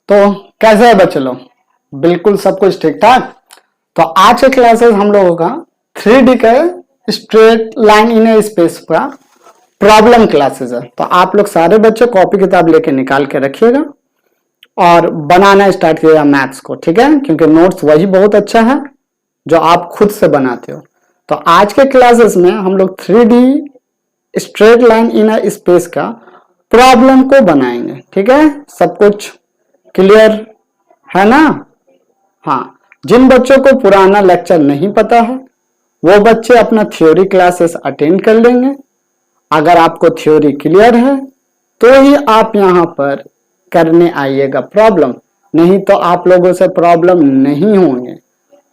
तो कैसे है बच्चे लोग? बिल्कुल सब कुछ ठीक ठाक। तो आज के क्लासेस हम लोगों का 3D का स्ट्रेट लाइन इन ए स्पेस का प्रॉब्लम क्लासेस है। तो आप लोग सारे बच्चे कॉपी किताब लेके निकाल के रखिएगा और बनाना स्टार्ट कीजिएगा मैथ्स को, ठीक है? क्योंकि नोट्स वही बहुत अच्छा है जो आप खुद से बनाते हो। तो आज के क्लासेस में हम लोग 3D स्ट्रेट लाइन इन ए स्पेस का प्रॉब्लम को बनाएंगे, ठीक है? सब कुछ क्लियर है ना? हाँ, जिन बच्चों को पुराना लेक्चर नहीं पता है वो बच्चे अपना थ्योरी क्लासेस अटेंड कर लेंगे। अगर आपको थ्योरी क्लियर है तो ही आप यहाँ पर करने आइएगा प्रॉब्लम, नहीं तो आप लोगों से प्रॉब्लम नहीं होंगे।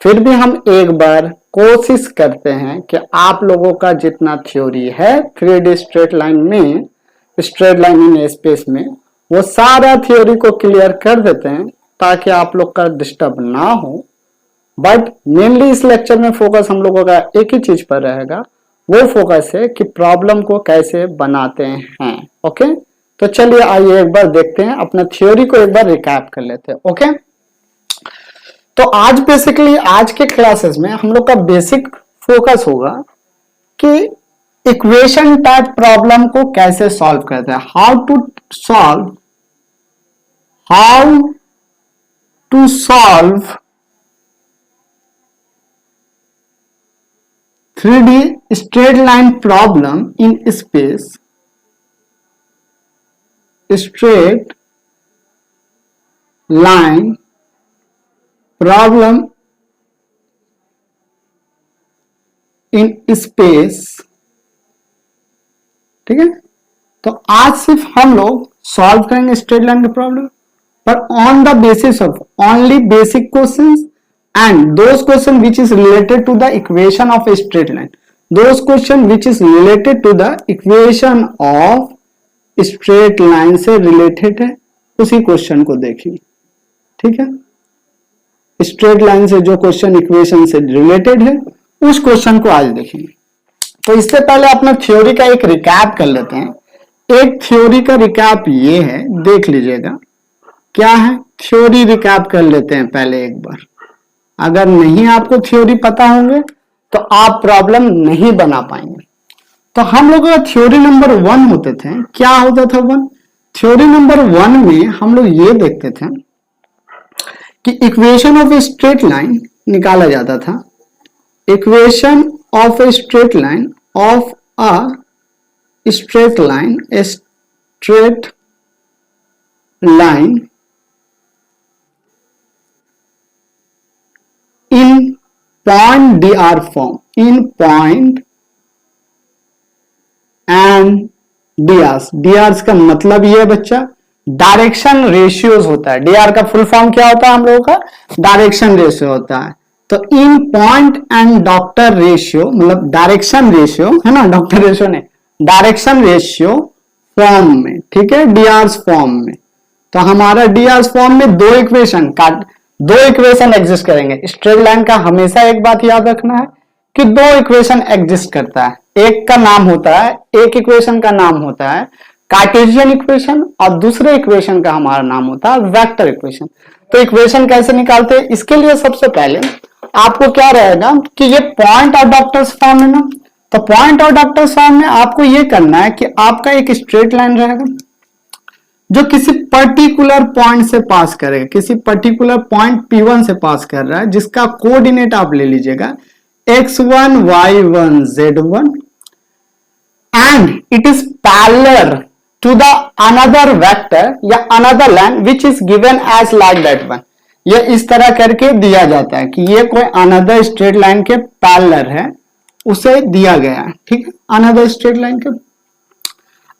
फिर भी हम एक बार कोशिश करते हैं कि आप लोगों का जितना थ्योरी है 3D स्ट्रेट लाइन में, स्ट्रेट लाइन इन स्पेस में, वो सारा थ्योरी को क्लियर कर देते हैं ताकि आप लोग का डिस्टर्ब ना हो। बट मेनली इस लेक्चर में फोकस हम लोगों का एक ही चीज पर रहेगा, वो फोकस है कि प्रॉब्लम को कैसे बनाते हैं। ओके, तो चलिए आइए एक बार देखते हैं, अपना थ्योरी को एक बार रिकैप कर लेते हैं। ओके, तो आज बेसिकली आज के क्लासेस में हम लोग का बेसिक फोकस होगा कि इक्वेशन टाइप प्रॉब्लम को कैसे सॉल्व करते हैं, how to solve 3D straight line problem in space, straight line problem in space, ठीक है? तो आज सिर्फ हम लोग सॉल्व करेंगे स्ट्रेट लाइन के प्रॉब्लम, पर on the basis of only basic questions and those question which is related to the equation of a straight line, those question which is related to the equation of straight line से related है उसी question को देखिए, ठीक है? Straight line से जो question equation से रिलेटेड है उस क्वेश्चन को आज देखेंगे। तो इससे पहले अपना थ्योरी का एक रिकैप कर लेते हैं। एक थ्योरी का रिकैप ये है, देख लीजिएगा क्या है। थ्योरी रिकैप कर लेते हैं पहले एक बार। अगर नहीं आपको थ्योरी पता होंगे तो आप प्रॉब्लम नहीं बना पाएंगे। तो हम लोगों का थ्योरी नंबर 1 होते थे, क्या होता था 1? थ्योरी नंबर 1 में हम लोग ये देखते थे कि equation of a straight line निकाला जाता था। Equation of a straight line of a straight line, A straight line in point dr form, in point and drs का मतलब ये बच्चा डायरेक्शन रेशियोज होता है। dr का फुल फॉर्म क्या होता है हम लोगों का? डायरेक्शन रेशियो होता है। तो इन पॉइंट एंड डॉक्टर रेशियो, मतलब डायरेक्शन रेशियो है ना, डॉक्टर रेशियो ने डायरेक्शन रेशियो फॉर्म में, ठीक है, drs फॉर्म में। तो हमारा drs फॉर्म में दो इक्वेशन एग्जिस्ट करेंगे। स्ट्रेट लाइन का हमेशा एक बात याद रखना है कि दो इक्वेशन एग्जिस्ट करता है। एक का नाम होता है, एक इक्वेशन का नाम होता है कार्टेशियन इक्वेशन और दूसरे इक्वेशन का हमारा नाम होता है वेक्टर इक्वेशन। तो इक्वेशन कैसे निकालते हैं, इसके लिए सबसे पहले आपको क्या रहेगा कि ये पॉइंट और डॉक्टर्स फॉर्म है ना, तो पॉइंट और डॉक्टर्स फॉर्म में आपको ये करना है कि आपका एक स्ट्रेट लाइन रहेगा जो किसी पर्टिकुलर पॉइंट से पास करेगा, किसी पर्टिकुलर पॉइंट P1 से पास कर रहा है, जिसका कोऑर्डिनेट आप ले लीजिएगा x1 y1 z1 and it is parallel to the another vector या another line which is given as like that one. ये इस तरह करके दिया जाता है कि ये कोई अनदर स्ट्रेट लाइन के पैरेलल है, उसे दिया गया है, ठीक है, अनदर स्ट्रेट लाइन के।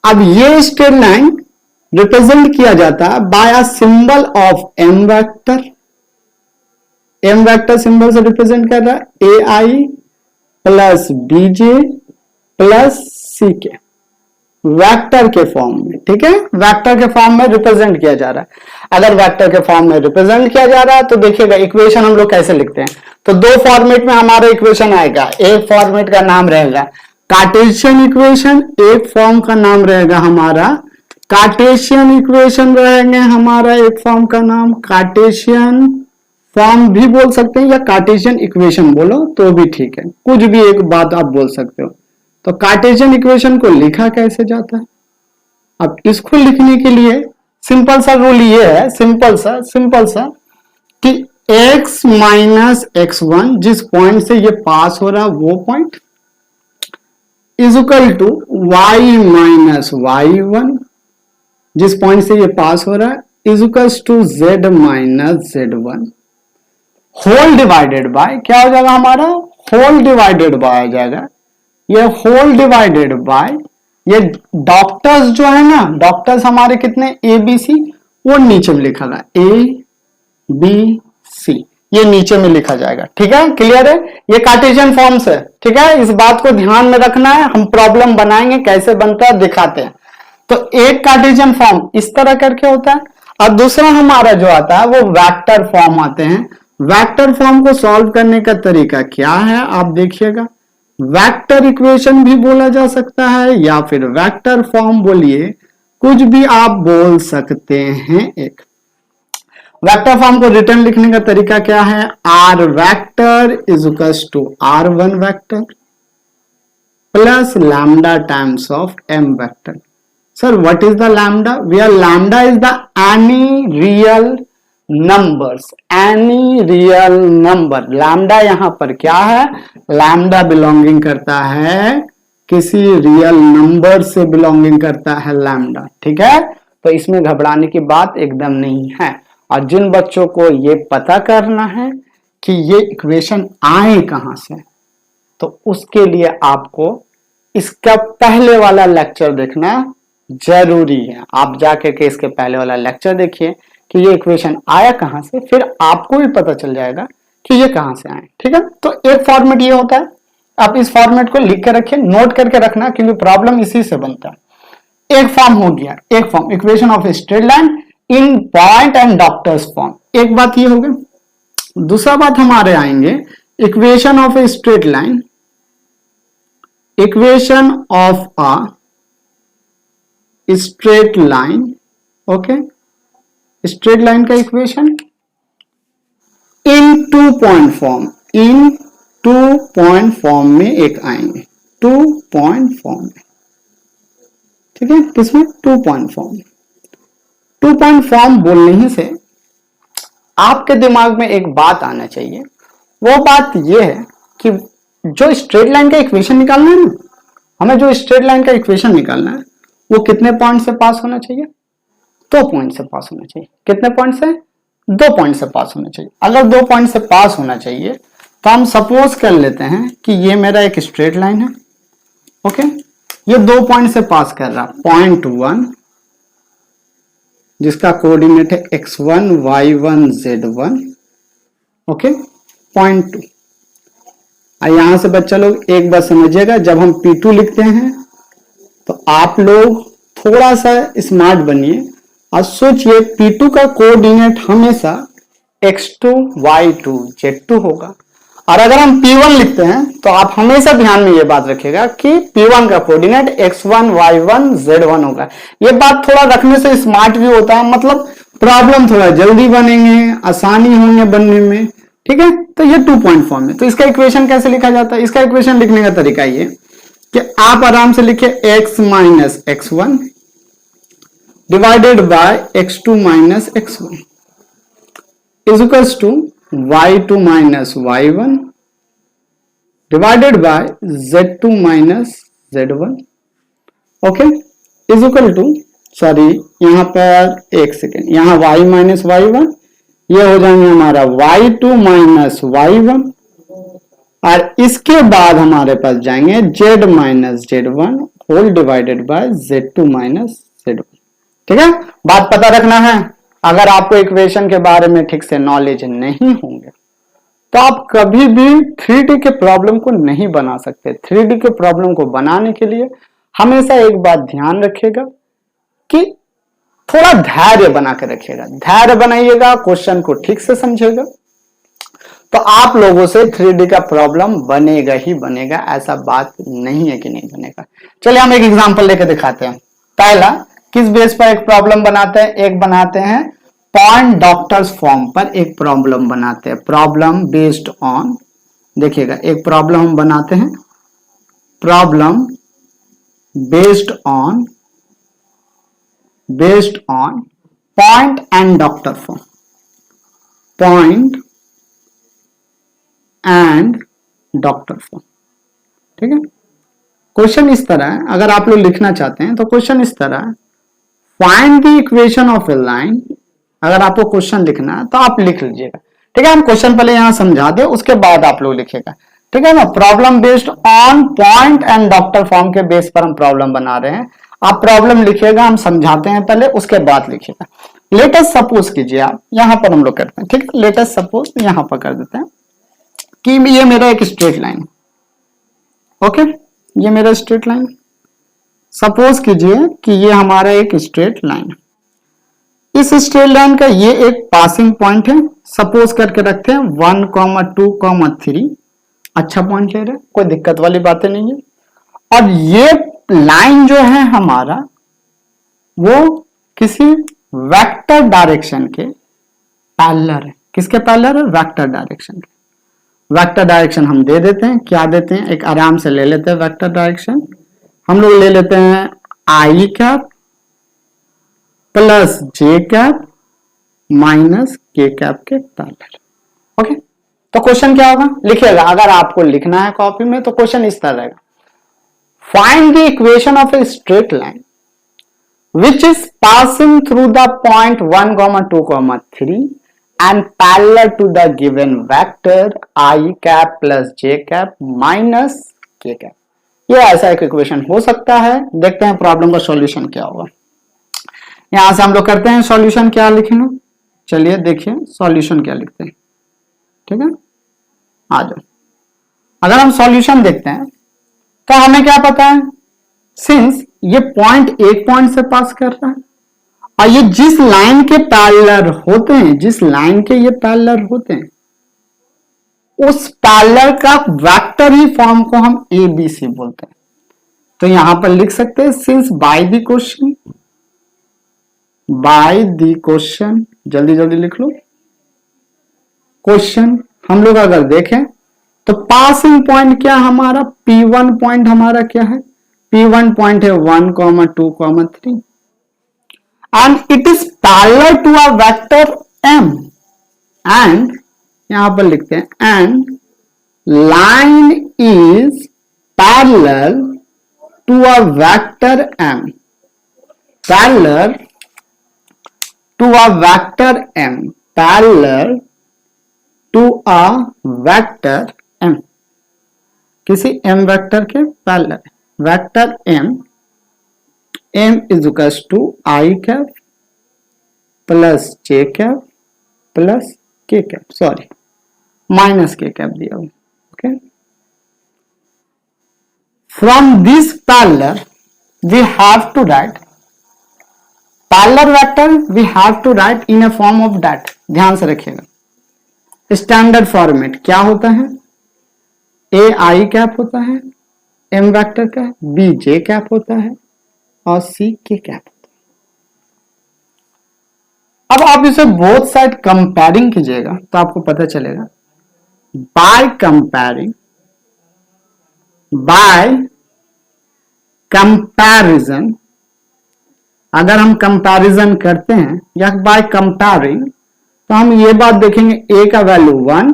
अब ये स्ट्रेट लाइन रिप्रेजेंट किया जाता है by a symbol of m vector. m vector symbol से रिप्रेजेंट कर रहा है ai plus bj plus ck, vector के फॉर्म में, ठीक है, वेक्टर के फॉर्म में रिप्रेजेंट किया जा रहा है। अगर वेक्टर के फॉर्म में रिप्रेजेंट किया जा रहा है तो देखिएगा इक्वेशन हम लोग कैसे लिखते हैं। तो दो फॉर्मेट में हमारा इक्वेशन आएगा। एक फॉर्मेट का नाम रहेगा कार्टेशियन इक्वेशन, एक फॉर्म का नाम रहेगा हमारा कार्टेशियन इक्वेशन रहेंगे हमारा एक फॉर्म का नाम, कार्टेशियन फॉर्म भी बोल सकते हैं या कार्टेशियन इक्वेशन बोलो तो भी ठीक है, कुछ भी एक बात आप बोल सकते हो। तो कार्टेशियन इक्वेशन को लिखा कैसे जाता है? अब इसको लिखने के लिए सिंपल सा रूल ये है, सिंपल सा कि x माइनस x1 जिस पॉइंट से ये पास हो रहा है वो point is equal to y minus y1 जिस पॉइंट से ये पास हो रहा है is equal to z minus z1 whole divided by क्या हो जाएगा हमारा, होल डिवाइडेड बाय आ जाएगा। ये होल डिवाइडेड बाय ये डॉक्टर्स जो है ना, डॉक्टर्स हमारे कितने ए बी सी, वो नीचे में लिखा है ए बी सी, ये नीचे में लिखा जाएगा। ठीक है, क्लियर है? ये कार्टेशियन फॉर्म्स है। ठीक है, इस बात को ध्यान में रखना है, हम प्रॉब्लम बनाएंगे कैसे बनता है दिखाते हैं। तो एक कार्टेशियन फॉर्म इस तरह करके होता है और दूसरा हमारा जो आता है वो वेक्टर फॉर्म आते हैं। वेक्टर फॉर्म को सॉल्व करने का तरीका क्या है आप देखिएगा, वेक्टर इक्वेशन भी बोला जा सकता है या फिर वेक्टर फॉर्म बोलिए, कुछ भी आप बोल सकते हैं। एक वेक्टर फॉर्म को रिटर्न लिखने का तरीका क्या है, r vector is equal to r1 vector plus lambda times of m vector. Sir what is the lambda? Where lambda is the any real numbers, any real number. Lambda यहां पर क्या है, लैम्डा बिलोंगिंग करता है किसी real number से belonging करता है लैम्डा। ठीक है, तो इसमें घबराने की बात एकदम नहीं है। और जिन बच्चों को ये पता करना है कि ये इक्वेशन आए कहां से, तो उसके लिए आपको इसका पहले वाला लेक्चर देखना जरूरी है। आप जाके के इसके पहले वाला लेक्चर देखिए कि ये इक्वेशन आया कहां से, फिर आपको भी पता चल जाएगा कि ये कहां से आए। ठीक है, तो एक फॉर्मेट ये होता है, आप इस फॉर्मेट को लिख के रखिए, नोट करके रखना, क्योंकि प्रॉब्लम इसी से बनता है। एक फॉर्म हो गया, एक form equation of a straight line in point and doctors form, एक बात ये हो गई। दूसरा बात हमारे आएंगे equation of a straight line, equation of a straight line, okay, straight line का equation in 2 point form, in 2 point form में एक आएंगे, 2 पॉइंट फॉर्म में। ठीक है, किसमें? 2 पॉइंट फॉर्म। 2 पॉइंट फॉर्म बोलने ही से आपके दिमाग में एक बात आना चाहिए, वो बात ये है कि जो स्ट्रेट लाइन का इक्वेशन निकालना है ना, हमें जो स्ट्रेट लाइन का इक्वेशन निकालना है वो कितने पॉइंट से पास होना चाहिए? 2 पॉइंट से पास होना चाहिए। कितने पॉइंट से? 2 पॉइंट से पास होना चाहिए। अगर 2 पॉइंट से पास होना चाहिए तो हम सपोज कर लेते हैं कि ये मेरा एक स्ट्रेट लाइन है, ओके, ये 2 पॉइंट से पास कर रहा, पॉइंट 1 जिसका कोऑर्डिनेट है x1 y1 z1, okay, point 2। यहां से बच्चा लोग एक बात समझिएगा, जब हम P2 लिखते हैं तो आप लोग थोड़ा सा स्मार्ट बनिए और सोचिए P2 का कोऑर्डिनेट हमेशा x2 y2 z2 होगा। और अगर हम P1 लिखते हैं तो आप हमेशा ध्यान में ये बात रखिएगा कि P1 का कोऑर्डिनेट x1 y1 z1 होगा। ये बात थोड़ा रखने से स्मार्ट भी होता है, मतलब प्रॉब्लम थोड़ा जल्दी बनेंगे, आसानी होंगे बनने में। ठीक है, तो ये 2 पॉइंट फॉर्म है। तो इसका इक्वेशन कैसे लिखा जाता है? इसका इक्वेशन लिखने का तरीका ये कि आप आराम से लिखिए x minus x1 divided by x2 minus x1 is equals to y2 minus y1 divided by z2 minus z1, okay, is equal to, sorry यहां पर एक सेकेंड, यहां y माइनस y1, ये हो जाएंगे हमारा y2 माइनस y1, और इसके बाद हमारे पास जाएंगे z minus z1 whole divided by z2 minus z1। ठीक है, बात पता रखना है। अगर आपको इक्वेशन के बारे में ठीक से नॉलेज नहीं होंगे तो आप कभी भी 3D के प्रॉब्लम को नहीं बना सकते। 3D के प्रॉब्लम को बनाने के लिए हमेशा एक बात ध्यान रखिएगा कि थोड़ा धैर्य बना के रखिएगा, धैर्य बनाइएगा, क्वेश्चन को ठीक से समझिएगा, तो आप लोगों से 3D का प्रॉब्लम बनेगा ही बनेगा, ऐसा बात नहीं है कि नहीं बनेगा। चलिए हम एक एग्जांपल लेके दिखाते हैं। पहला किस बेस पर एक प्रॉब्लम बनाते हैं? एक बनाते हैं पॉइंट डॉक्टर्स फॉर्म पर एक प्रॉब्लम बनाते हैं, प्रॉब्लम बेस्ड ऑन, देखिएगा एक प्रॉब्लम हम बनाते हैं, problem based on point and doctor form, point and doctor form. ठीक है, क्वेश्चन इस तरह है, अगर आप लोग लिखना चाहते हैं तो क्वेश्चन इस तरह है, find the equation of a line. अगर आपको क्वेश्चन लिखना है तो आप लिख लीजिएगा। ठीक है, हम क्वेश्चन पहले यहां समझा दे, उसके बाद आप लोग लिखिएगा। ठीक है ना, problem based on point and doctor form के बेस पर हम प्रॉब्लम बना रहे हैं। आप प्रॉब्लम लिखिएगा, हम समझाते हैं पहले, उसके बाद लिखिएगा। लेटेस्ट सपोज कीजिए आप, यहां पर हम लोग करते हैं। ठीक है, लेटेस्ट सपोज यहां पर कर देते हैं कि ये मेरा एक स्ट्रेट लाइन, ओके, ये मेरा स्ट्रेट लाइन, सपोज कीजिए कि ये हमारा एक स्ट्रेट लाइन, इस स्ट्रेट लाइन का ये एक पासिंग पॉइंट है, सपोज करके रखते हैं 1, 2, 3। अच्छा पॉइंट ले रहे हैं, कोई दिक्कत वाली बातें नहीं है। और ये लाइन जो है हमारा, वो किसी वेक्टर डायरेक्शन के पैरेलल है। किसके पैरेलल है? वेक्टर डायरेक्शन के। वेक्टर डायरेक्शन हम दे देते हैं, क्या देते हैं, एक आराम से ले लेते हैं वेक्टर डायरेक्शन। हम लोग ले लेते हैं आई cap plus j cap minus k cap के पैरेलल। ओके, तो क्वेश्चन क्या होगा, लिखिएगा। अगर आपको लिखना है कॉपी में तो क्वेश्चन इस तरह रहेगा, find the equation of a straight line which is passing through the point 1, 2, 3 and parallel to the given vector I cap plus j cap minus k cap। ये ऐसा एक इक्वेशन हो सकता है। देखते हैं प्रॉब्लम का सॉल्यूशन क्या होगा। यहां से हम लोग करते हैं सॉल्यूशन, क्या लिखेंगे, चलिए देखिए सॉल्यूशन क्या लिखते हैं। ठीक है, आ जाओ। अगर हम सॉल्यूशन देखते हैं तो हमें क्या पता है, सिंस ये पॉइंट एक पॉइंट से पास कर रहा है और ये जिस लाइन के पैरेलल होते हैं, जिस लाइन के ये पैरेलल होते हैं, उस पैरेलल का वेक्टर ही फॉर्म को हम ए बी सी बोलते हैं। तो यहां पर लिख सकते हैं, सिंस बाय द क्वेश्चन, जल्दी जल्दी लिख लो क्वेश्चन। हम लोग अगर देखें तो पासिंग पॉइंट क्या हमारा, P1 पॉइंट हमारा क्या है, P1 पॉइंट है 1, 2, 3 and it is parallel to a vector M and यहां पर लिखते हैं and line is parallel to a vector M, parallel to a vector M, parallel to a vector M, किसी M vector के parallel, vector M is equals to i cap plus j cap plus k cap, sorry minus k cap दिया हुआ। Okay, from this parallel we have to write parallel vector, we have to write in a form of that. ध्यान से रखिएगा, standard format क्या होता है, ए आई cap होता है एम वेक्टर का, बी जे कैप होता है और सी के कैप होता है। अब आप इसे बोथ साइड कंपेयरिंग कीजिएगा तो आपको पता चलेगा, बाय कंपैरिजन, अगर हम कंपैरिजन करते हैं या बाय कंपेयरिंग तो हम ये बात देखेंगे, ए का वैल्यू 1,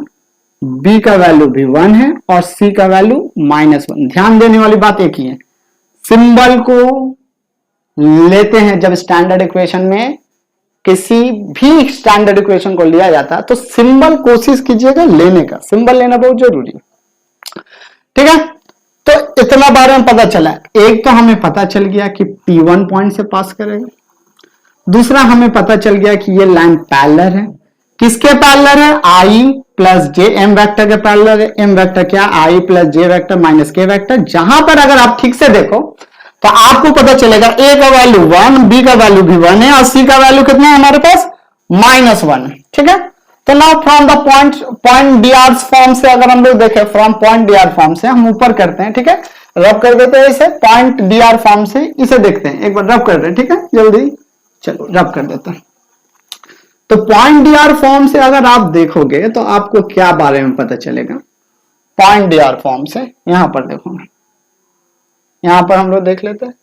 बी का वैल्यू भी 1 है और सी का वैल्यू -1। ध्यान देने वाली बात एक ही है, सिंबल को लेते हैं जब स्टैंडर्ड इक्वेशन में, किसी भी स्टैंडर्ड इक्वेशन को लिया जाता है तो सिंबल कोशिश कीजिएगा लेने का, सिंबल लेना बहुत जरूरी है। ठीक है, तो इतना बारे में पता चला। एक तो हमें पता चल गया कि P1 पॉइंट से पास करेगा, दूसरा हमें पता चल गया कि ये लाइन पैरेलल है, किसके पैरेलल है, आई प्लस जे, एम वेक्टर के पैरेलल है। एम वेक्टर क्या, आई प्लस जे वेक्टर माइनस के वेक्टर। जहां पर अगर आप ठीक से देखो तो आपको पता चलेगा ए का वैल्यू 1, बी का वैल्यू भी 1 है और सी का वैल्यू कितना है हमारे पास, -1 है। ठीक है, तो now from the point D R form से अगर हम लोग देखें, from point D R form से हम ऊपर करते हैं, ठीक है, रब कर देते हैं इसे, पॉइंट डी आर फॉर्म से इसे देखते हैं, एक बार रब कर दें, ठीक है, जल्दी चलो रब कर देते हैं। तो पॉइंट डी आर फॉर्म से अगर आप देखोगे तो आपको क्या बारे में पता चलेगा, पॉइंट डी आर फॉर्म से यहां पर देखो, यहां पर हम लोग देख लेते हैं,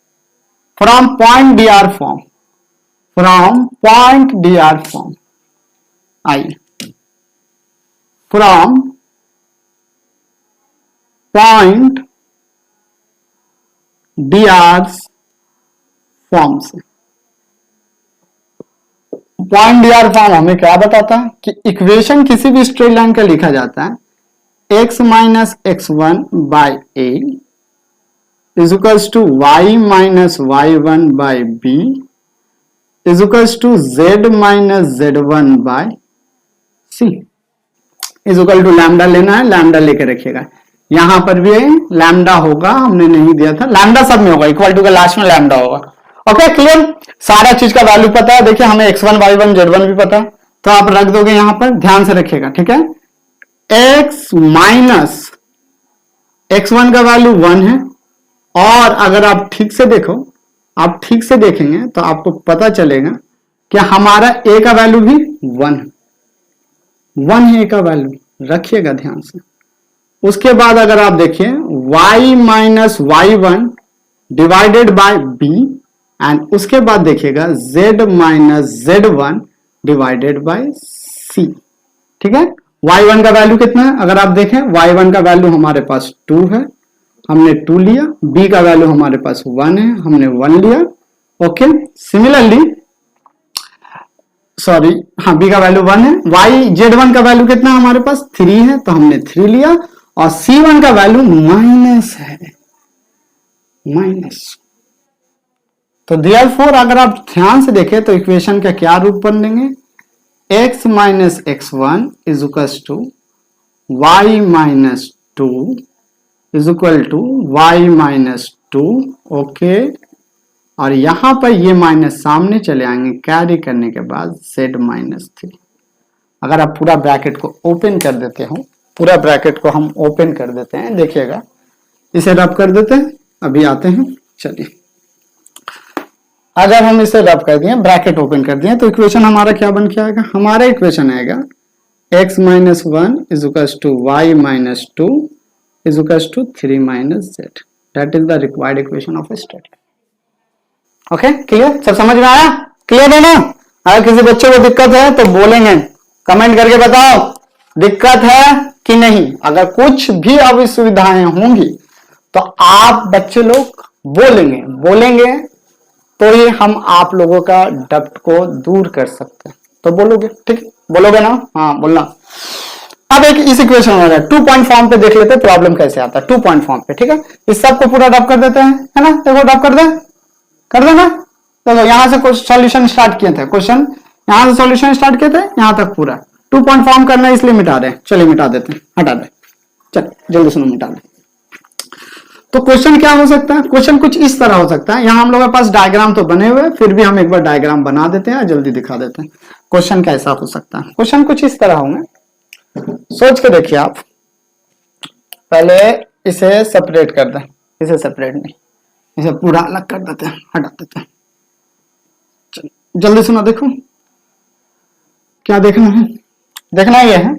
from point D R form, from point D R form, आइए from point D R form से, पॉइंट डी आर फॉर्म हमें क्या बताता है कि इक्वेशन किसी भी स्ट्रेट लाइन का लिखा जाता है x minus x one by a is equals to y minus y one by b is equals to z minus z one by c is equal to lambda लेना है, lambda लेके रखिएगा, यहां पर भी लैम्डा होगा, हमने नहीं दिया था, लैम्डा सब में होगा, इक्वल टू के लास्ट में लैम्डा होगा। ओके क्लियर, सारा चीज का वैल्यू पता है, देखिए हमें x1 y1 z1 भी पता है, तो आप रख दोगे यहां पर, ध्यान से रखिएगा, ठीक है, x माइनस x1 का वैल्यू 1 है, और अगर आप ठीक से देखो, आप ठीक से देखेंगे तो आपको पता चलेगा कि हमारा a का वैल्यू भी 1 है, 1 है a का वैल्यू, रखिएगा ध्यान से। उसके बाद अगर आप देखिए y minus y1 divided bye b, and उसके बाद देखिएगा z minus z1 divided by c, ठीक है। y1 का वैल्यू कितना है, अगर आप देखें y1 का वैल्यू हमारे पास 2 है, हमने 2 लिया, b का वैल्यू हमारे पास 1 है, हमने 1 लिया। ओके सिमिलरली, सॉरी हाँ b का वैल्यू 1 है, z1 का वैल्यू कितना हमारे पास 3 है, तो हमने 3 लिया, और c1 का वैल्यू माइनस है, माइनस। तो देयरफॉर अगर आप ध्यान से देखें तो इक्वेशन का क्या रूप बन लेंगे, x minus x one is equal to y minus two is equal to y minus two. Okay, और यहां पर ये माइनस सामने चले आएंगे, कैरी करने के बाद z माइनस 3। अगर आप पूरा ब्रैकेट को ओपन कर देते हो, पूरा ब्रैकेट को हम ओपन कर देते हैं, देखिएगा इसे रब कर देते हैं, अभी आते हैं, चलिए अगर हम इसे रब कर दिए, ब्रैकेट ओपन कर दिए, तो इक्वेशन हमारा क्या बन के आएगा, हमारा इक्वेशन आएगा x minus one is equal to y minus two is equal to 3 minus z, that is the required equation of a straight line. Okay clear, सब समझ में आया, क्लियर है ना। अगर किसी बच्चे को दिक्कत है तो बोलेंगे, कमेंट करके बताओ दिक्कत है कि नहीं, अगर कुछ भी असुविधाएं होंगी तो आप बच्चे लोग बोलेंगे तो ही हम आप लोगों का डब्ट को दूर कर सकते हैं, तो बोलोगे, ठीक बोलोगे ना, हाँ बोलना। अब एक इस इक्वेशन में 2 पॉइंट फॉर्म पे देख लेते हैं प्रॉब्लम कैसे आता है, 2 पॉइंट फॉर्म पे, ठीक है, इस सब को पूरा डब कर देते हैं, है ना, देखो डब कर देना, देखो यहां से कुछ सॉल्यूशन स्टार्ट किए थे, क्वेश्चन यहां से सॉल्यूशन स्टार्ट किए थे, यहां तक पूरा 2 पॉइंट फॉर्म करना है, इसलिए मिटा रहे हैं, चलिए मिटा देते हैं, हटा दे, चल जल्दी सुनो, मिटा दे। तो क्वेश्चन क्या हो सकता है, क्वेश्चन कुछ इस तरह हो सकता है, यहां हम लोगों के पास डायग्राम तो बने हुए, फिर भी हम एक बार डायग्राम बना देते हैं, जल्दी दिखा देते हैं क्वेश्चन कैसा हो सकता है। क्वेश्चन कुछ इस तरह होंगे, सोच के देखिए आप, पहले इसे सेपरेट कर दें, इसे सेपरेट नहीं, इसे पूरा अलग कर देते हैं, हटा देते हैं, जल्दी सुनो, देखो क्या देखना है, देखना यह है,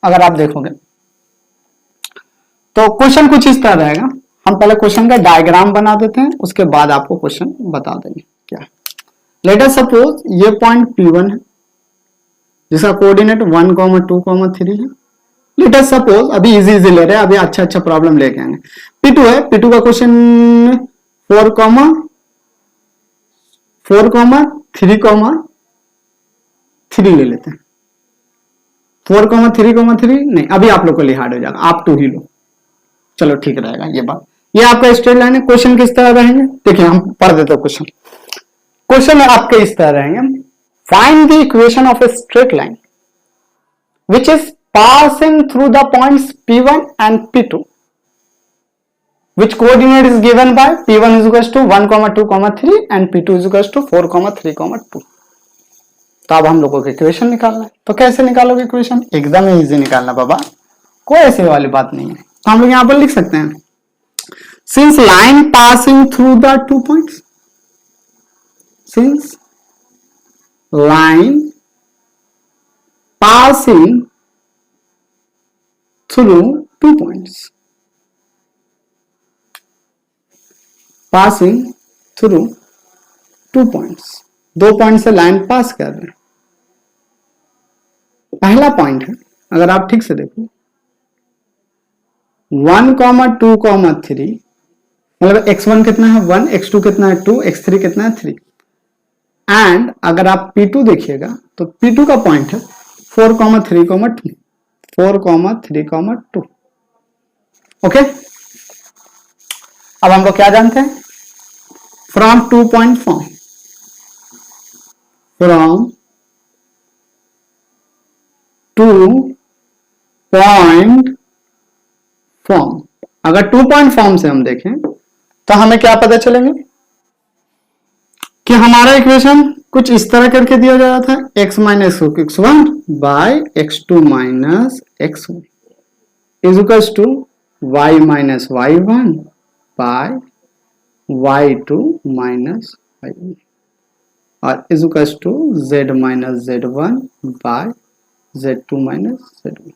अगर आप देखोगे तो क्वेश्चन कुछ इस तरह रहेगा, हम पहले क्वेश्चन का डायग्राम बना देते हैं, उसके बाद आपको क्वेश्चन बता देंगे क्या है। लेट अस सपोज ये पॉइंट P1 है जिसका कोऑर्डिनेट 1, 2, 3 है। लेट अस सपोज, अभी इजी ले रहे हैं, अभी अच्छा प्रॉब्लम लेके आएंगे। P2 है, P2 का क्वेश्चन 4, 3 ले लेते हैं, 4, 3, नहीं अभी आप लोग को लिहाड़ हो जाएगा, आप 2 ही लो, चलो ठीक रहेगा ये बात। ये आपका स्ट्रेट लाइन है, क्वेश्चन किस तरह रहेंगे, देखिए हम पढ़ देते क्वेश्चन। क्वेश्चन आपके इस तरह रहेंगे, find the equation of a straight line which is passing through the points P1 and P2 which coordinate is given by P1 is equals to 1, 2, 3 and P2 is equals to 4, 3, 2। तो तो अब हम लोगों को इक्वेशन निकालना है। तो कैसे निकालोगे इक्वेशन? एकदम इजी निकालना बाबा, कोई ऐसी वाली बात नहीं है। तो हम लोग यहां पर लिख सकते हैं, since line passing through the 2 points, since line passing through 2 points, passing through 2 points, 2 point से लाइन पास कर रहे हैं। पहला पॉइंट है, अगर आप ठीक से देखो 1, 2, 3, मतलब x1 कितना है 1, x2 कितना है 2, x3 कितना है 3। एंड अगर आप P2 देखिएगा तो P2 का पॉइंट है 4, 3, 2, 4, 3, 2। ओके, अब हम लोग क्या जानते हैं? From 2 point form, from 2 point form, अगर 2 पॉइंट फॉर्म से हम देखें तो हमें क्या पता चलेंगे कि हमारा इक्वेशन कुछ इस तरह करके दिया जा रहा था, x minus x1 by x2 minus x1 is equals to y minus y1 by y2 minus y1 और is equals to z minus z1 by z2 minus z1।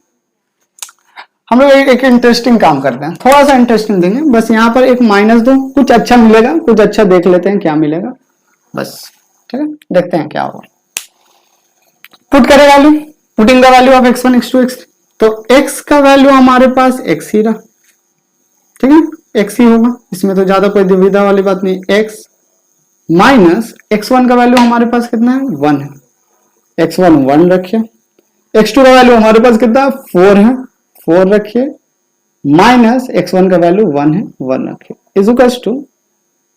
हम लोग एक इंटरेस्टिंग काम करते हैं, थोड़ा सा इंटरेस्टिंग देंगे, बस यहाँ पर एक माइनस दो, कुछ अच्छा मिलेगा, कुछ अच्छा देख लेते हैं क्या मिलेगा बस। ठीक है, देखते हैं क्या होगा। पुट करें value, putting the value of x1, x2, x3, तो x का वैल्यू हमारे पास x ही रहा। ठीक है, x ही होगा, इसमें तो ज्यादा कोई दुविधा वाली बात नहीं। x माइनस x1 का वैल्यू हमारे पास कितना है 1 है, x1 1 रखिए, x2 का वैल्यू हमारे पास कितना है 4 है, 4 रखिए, माइनस x1 का वैल्यू 1 है, 1 रखिए, is equals to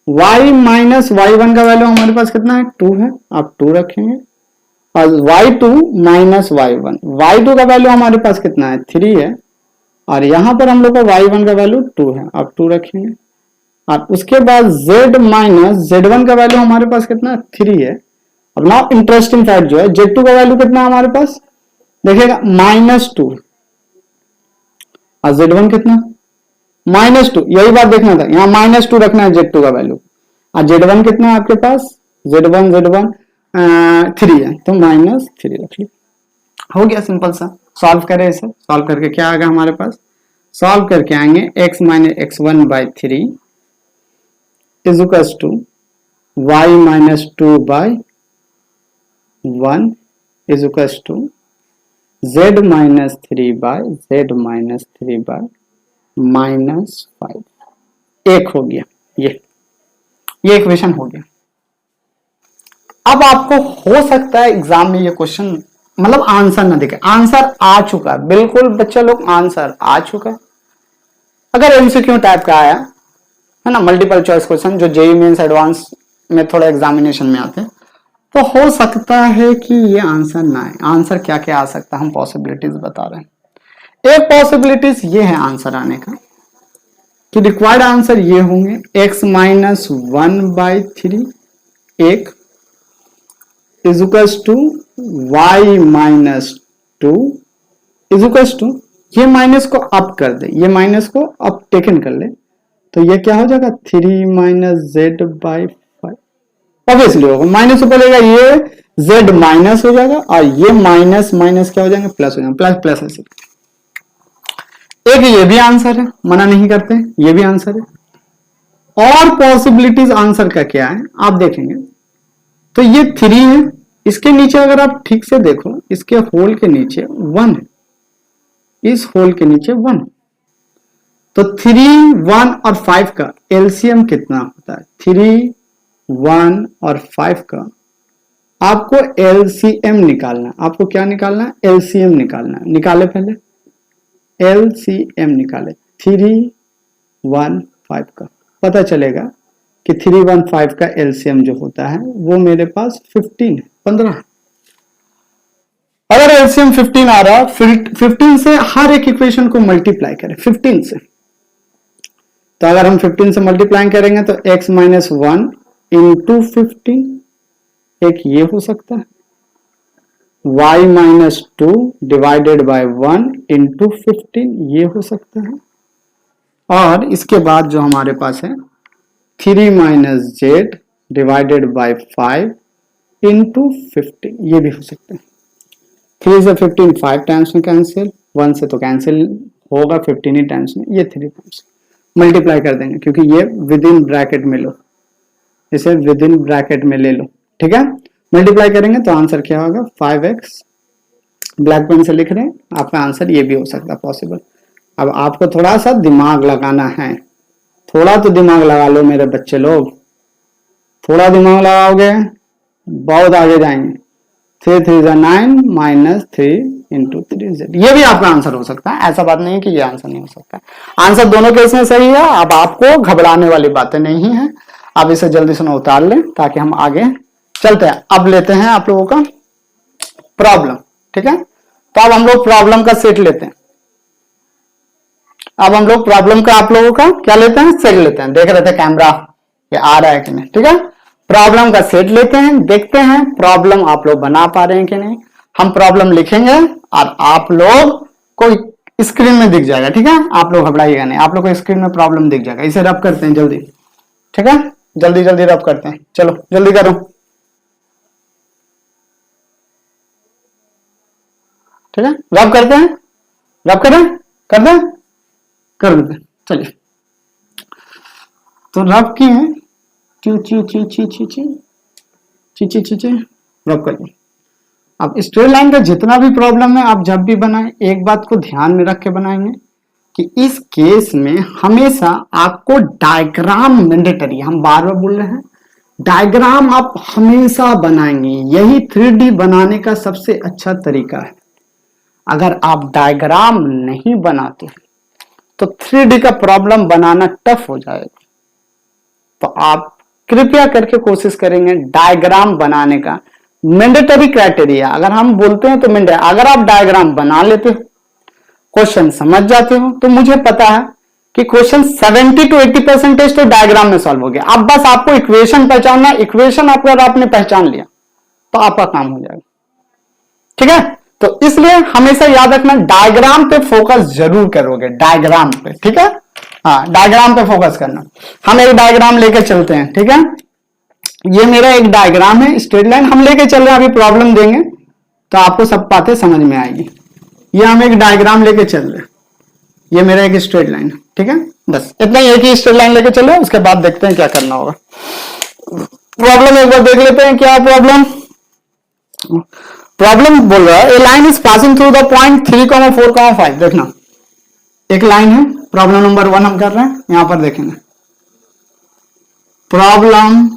y minus y1 का वैल्यू हमारे पास कितना है 2 है, आप 2 रखेंगे, और y2 माइनस y1, y2 का वैल्यू हमारे पास कितना है 3 है, और यहां पर हम लोग का y1 का वैल्यू 2 है, आप 2 रखेंगे, और उसके बाद z माइनस z1 का वैल्यू हमारे पास कितना है 3 है। अब नाउ इंटरेस्टिंग फैक्ट जो है, z2 का वैल्यू कितना है हमारे पास, देखिएगा -2, और z1 कितना -2, यही बात देखना था, यहाँ -2 रखना है z2 का वैल्यू, और z1 कितना है आपके पास, z1 3 है, तो -3 रख लो, हो गया सिंपल सा। सॉल्व करें इसे, सॉल्व करके क्या आएगा हमारे पास, सॉल्व करके आएंगे x minus x1 by 3 is equals to y minus 2 by 1 is equals to z minus 3 by z minus 3 by -5। एक हो गया, ये इक्वेशन हो गया। अब आपको हो सकता है एग्जाम में ये क्वेश्चन मतलब आंसर ना दिखे, आंसर आ चुका है, बिल्कुल बच्चे लोग आंसर आ चुका है। अगर एमसीक्यू टाइप का आया है ना, मल्टीपल चॉइस क्वेश्चन जो जेईई मेंस एडवांस में थोड़ा एग्जामिनेशन में आते हैं, तो हो सकता है कि ये आंसर ना आए। आंसर क्या क्या आ सकता है, हम पॉसिबिलिटीज बता रहे हैं। एक पॉसिबिलिटीज ये है आंसर आने का कि रिक्वायर्ड आंसर ये होंगे x माइनस 1 बाई 3 एक is equals to y minus 2 is equals to, ये माइनस को अप कर दे, ये माइनस को अप टेकन कर ले, तो ये क्या हो जाएगा 3 माइनस z बाई 5। ऑब्वियसली होगा, माइनस ऊपर लेगा ये z माइनस हो जाएगा, और ये माइनस माइनस क्या हो जाएंगे प्लस हो जाएंगे, प्लस प्लस ऐसे। एक ये भी आंसर है, मना नहीं करते, ये भी आंसर है। और पॉसिबिलिटीज आंसर का क्या है आप देखेंगे, तो ये 3 है, इसके नीचे अगर आप ठीक से देखो, इसके होल के नीचे 1 है, इस होल के नीचे 1, तो 3, 1 और 5 का एलसीएम कितना होता है, 3, 1 और 5 का आपको एलसीएम निकालना है। आपको क्या निकालना है, एलसीएम निकालना है। निकाले पहले एलसीएम निकाले, 3, 1, 5 का पता चलेगा कि 3, 1, 5 का एलसीएम जो होता है वो मेरे पास 15 है, 15 है। अगर एलसीएम 15 आ रहा, 15 से हर एक इक्वेशन को मल्टीप्लाई करें 15 से, तो अगर हम 15 से मल्टीप्लाई करेंगे तो x माइनस 1 इंटू 15, एक ये हो सकता है, y minus 2 divided by 1 into 15, ये हो सकता है। और इसके बाद जो हमारे पास है 3 minus Z divided by 5 into 15, ये भी हो सकता है। 3 से 15 5 टाइम्स में कैंसिल, 1 से तो कैंसिल होगा 15 ही टाइम्स में, ये 3 टाइम्स मल्टीप्लाई कर देंगे क्योंकि ये विद इन ब्रैकेट में लो, इसे विद इन ब्रैकेट में ले लो, ठीक है। मल्टीप्लाई करेंगे तो आंसर क्या होगा 5x, ब्लैक पेन से लिख रहे हैं, आपका आंसर ये भी हो सकता है पॉसिबल। अब आपको थोड़ा सा दिमाग लगाना है, थोड़ा तो दिमाग लगा लो मेरे बच्चे लोग, थोड़ा दिमाग लगाओगे बहुत आगे जाएंगे। 3 3 9 माइनस 3 इंटू 3z, ये भी आपका आंसर हो सकता है, ऐसा बात नहीं है कि ये आंसर नहीं हो सकता। आंसर दोनों केस में सही है। अब आपको घबराने वाली बातें नहीं है, अब इसे जल्दी से उतार लें ताकि हम आगे चलते हैं। अब लेते हैं आप लोगों का प्रॉब्लम, ठीक है। तो अब हम लोग प्रॉब्लम का सेट लेते हैं। अब हम लोग प्रॉब्लम का आप लोगों का क्या लेते हैं, सेट लेते हैं। देख रहे थे कैमरा ये आ रहा है कि नहीं, ठीक है। प्रॉब्लम का सेट लेते हैं, देखते हैं प्रॉब्लम आप लोग बना पा रहे हैं कि नहीं। हम प्रॉब्लम लिखेंगे और आप लोग को स्क्रीन में दिख जाएगा, ठीक है। आप लोग घबराइएगा नहीं, आप लोग को स्क्रीन में प्रॉब्लम दिख जाएगा। इसे रब करते हैं जल्दी, ठीक है, जल्दी जल्दी रब करते हैं। चलो जल्दी करो, ठीक है। रब करते हैं, रब करें, कर दें, कर देते हैं। चलिए तो रब की है, ची ची ची ची ची ची ची ची ची ची रब करिए। अब स्ट्रेट लाइन का जितना भी प्रॉब्लम है आप जब भी बनाएं एक बात को ध्यान में रख के बनाएंगे कि इस केस में हमेशा आपको डायग्राम मैंडेटरी, हम बार बार बोल रहे हैं डायग्राम आप हमेशा बनाएंगे, यही 3D बनाने का सबसे अच्छा तरीका है। अगर आप डायग्राम नहीं बनाते तो 3D का प्रॉब्लम बनाना टफ हो जाएगा। तो आप कृपया करके कोशिश करेंगे डायग्राम बनाने का, मैंडेटरी क्राइटेरिया। अगर हम बोलते हैं तो मैंडेटरी, अगर आप डायग्राम बना लेते हो, क्वेश्चन समझ जाते हो, तो मुझे पता है कि क्वेश्चन 70 to 80% तो डायग्राम में सॉल्व हो गया। अब बस आपको इक्वेशन पहचानना, इक्वेशन अगर आपने पहचान लिया तो आपका काम हो जाएगा, ठीक है। तो इसलिए हमेशा याद रखना डायग्राम पे फोकस जरूर करोगे, डायग्राम पे, ठीक है। हाँ, डायग्राम पे फोकस करना। हम एक डायग्राम लेके चलते हैं, ठीक है। ये मेरा एक डायग्राम है, स्ट्रेट लाइन हम लेके चल रहे हैं। अभी प्रॉब्लम देंगे तो आपको सब बातें समझ में आएगी। ये हम एक डायग्राम लेके चल रहे हैं, ये मेरा एक स्ट्रेट लाइन है, ठीक है। बस इतना ही, एक ही स्ट्रेट लाइन लेके चलो, उसके बाद देखते हैं क्या करना होगा। प्रॉब्लम एक बार देख लेते हैं क्या प्रॉब्लम। प्रॉब्लम बोल रहा है a line is passing through the point 3, 4, 5। देखना एक लाइन है, प्रॉब्लम नंबर 1 हम कर रहे हैं, यहां पर देखेंगे प्रॉब्लम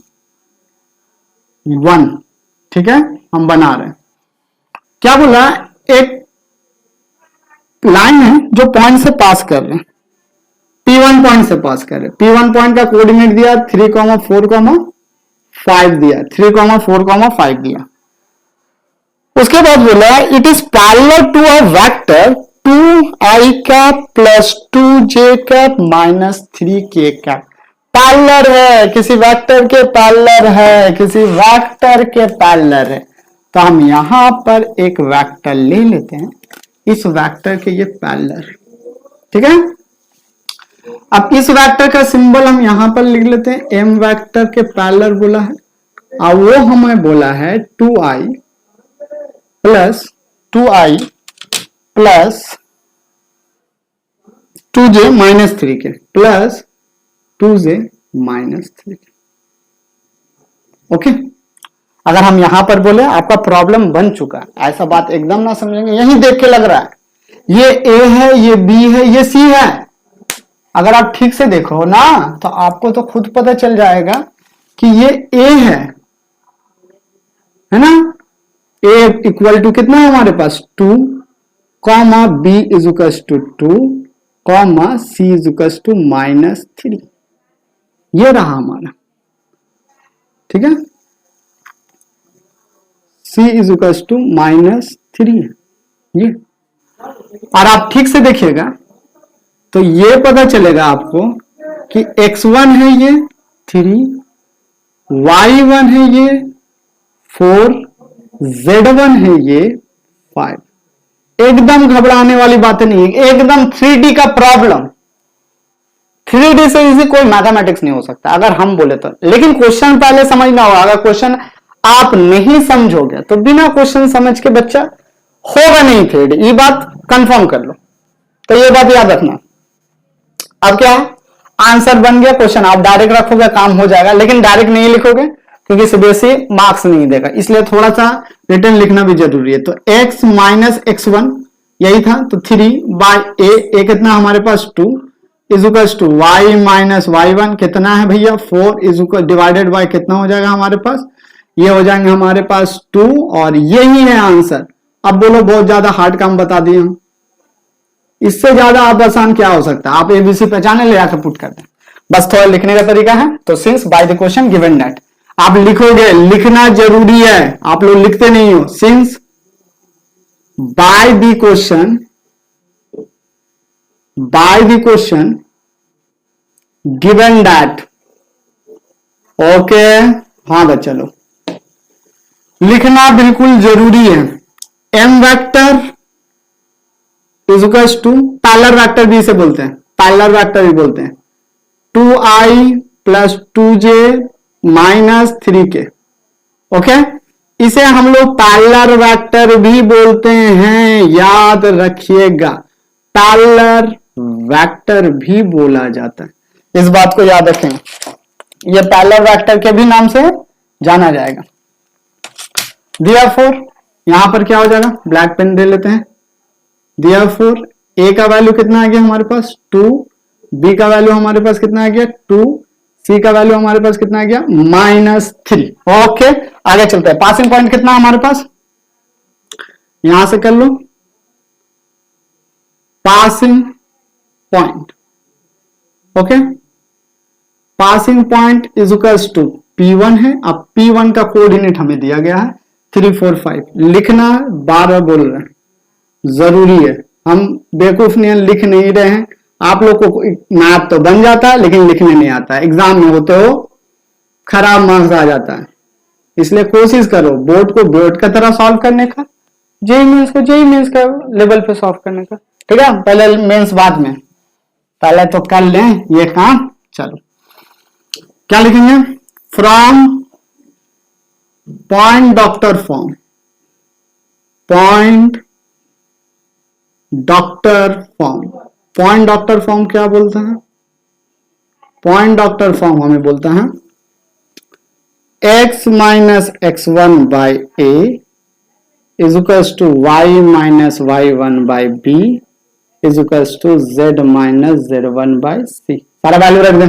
1, ठीक है, हम बना रहे हैं। क्या बोल रहा है, एक लाइन है जो पॉइंट से पास कर रहे हैं, P1 पॉइंट से पास कर रहे हैं। P1 पॉइंट का कोऑर्डिनेट दिया 3, 4, 5 दिया, 3, 4, 5 दिया। उसके बाद बोला it is parallel to a vector 2i cap plus 2j cap minus 3k cap. Parallel है, किसी वेक्टर के पैरेलल है, किसी वेक्टर के पैरेलल है। तो हम यहां पर एक वेक्टर ले लेते हैं, इस वेक्टर के ये पैरेलल, ठीक है। अब इस वेक्टर का सिंबल हम यहां पर लिख लेते हैं, m वेक्टर के पैरेलल बोला है, और वो हमें बोला है 2i plus 2j minus 3k plus 2j minus 3k। Okay, अगर हम यहां पर बोले आपका प्रॉब्लम बन चुका है, ऐसा बात एकदम ना समझेंगे, यही देख के लग रहा है ये A है, ये B है, ये C है। अगर आप ठीक से देखो ना तो आपको तो खुद पता चल जाएगा कि ये A है ना। A इक्वल टू कितना है हमारे पास 2, comma B is equal to 2, comma C is equal to minus 3। ये रहा हमारा, ठीक है। C is equal to minus 3 ये। और आप ठीक से देखिएगा तो ये पता चलेगा आपको कि x1 है ये 3, y1 है ये 4, Z1 है ये 5। एकदम घबराने वाली बातें नहीं है, एकदम 3D का प्रॉब्लम। 3D से इजी कोई मैथमेटिक्स नहीं हो सकता अगर हम बोले तो, लेकिन क्वेश्चन पहले समझना होगा। अगर क्वेश्चन आप नहीं समझोगे तो बिना क्वेश्चन समझ के बच्चा होगा नहीं 3D, ये बात कंफर्म कर लो। तो ये बात याद रखना। अब क्या है, आंसर बन गया, क्वेश्चन आप डायरेक्ट रखोगे काम हो जाएगा, लेकिन डायरेक्ट नहीं लिखोगे क्योंकि सीबीएसई मार्क्स नहीं देगा, इसलिए थोड़ा सा रिटर्न लिखना भी जरूरी है। तो x माइनस x1 यही था, तो 3 बाय ए कितना हमारे पास 2 is equals to y minus y1 कितना है भैया 4 इजुकल डिवाइडेड बाय कितना हो जाएगा हमारे पास, ये हो जाएंगे हमारे पास 2, और यही है आंसर। अब बोलो बहुत ज्यादा हार्ड काम बता दिए हम, इससे ज्यादा आप आसान क्या हो सकता है। आप एबीसी पहचाने ले आकर पुट कर दें, बस थोड़ा लिखने का तरीका है। तो since by the question given that, आप लिखोगे, लिखना जरूरी है, आप लोग लिखते नहीं हो। Since by the question given that, okay हाँ बच्चा लोग लिखना बिल्कुल जरूरी है। M vector is to parallel vector भी इसे बोलते हैं, पैरेलल वेक्टर भी बोलते हैं, 2i plus 2j minus 3k। Okay, इसे हम लोग पैरेलल वेक्टर भी बोलते हैं, याद रखिएगा, पैरेलल वेक्टर भी बोला जाता है, इस बात को याद रखें। यह पैरेलल वेक्टर के भी नाम से जाना जाएगा। Therefore यहां पर क्या हो जाएगा, ब्लैक पेन दे लेते हैं। Therefore a का वैल्यू कितना आ गया हमारे पास 2, b का वैल्यू हमारे पास कितना आ गया 2, c का वैल्यू हमारे पास कितना आ गया -3। ओके, आगे चलते हैं। पासिंग पॉइंट कितना हमारे पास, यहां से कर लो passing point. Okay, passing point is equals to P1 है। अब P1 का कोऑर्डिनेट हमें दिया गया है 3 4 5, लिखना बार बार बोल रहे हैं, जरूरी है। हम बेवकूफ नहीं लिख नहीं रहे हैं, आप लोग को मैथ तो बन जाता है लेकिन लिखने नहीं आता है, एग्जाम में होते हो खराब मार्क्स आ जाता है। इसलिए कोशिश करो बोर्ड को बोर्ड का तरह सॉल्व करने का, जेई मेंस को जेई मेंस का लेवल पे सॉल्व करने का, ठीक है। पहले मेंस बाद में, पहले तो कर लें ये काम। चलो क्या लिखेंगे, from point doctor form, point doctor form, point doctor form क्या बोलते हैं, पॉइंट डॉक्टर फॉर्म हमें बोलता है x minus x1 by a is equals to y minus y1 by b is equals to z minus z1 by c. सारा value रख दें,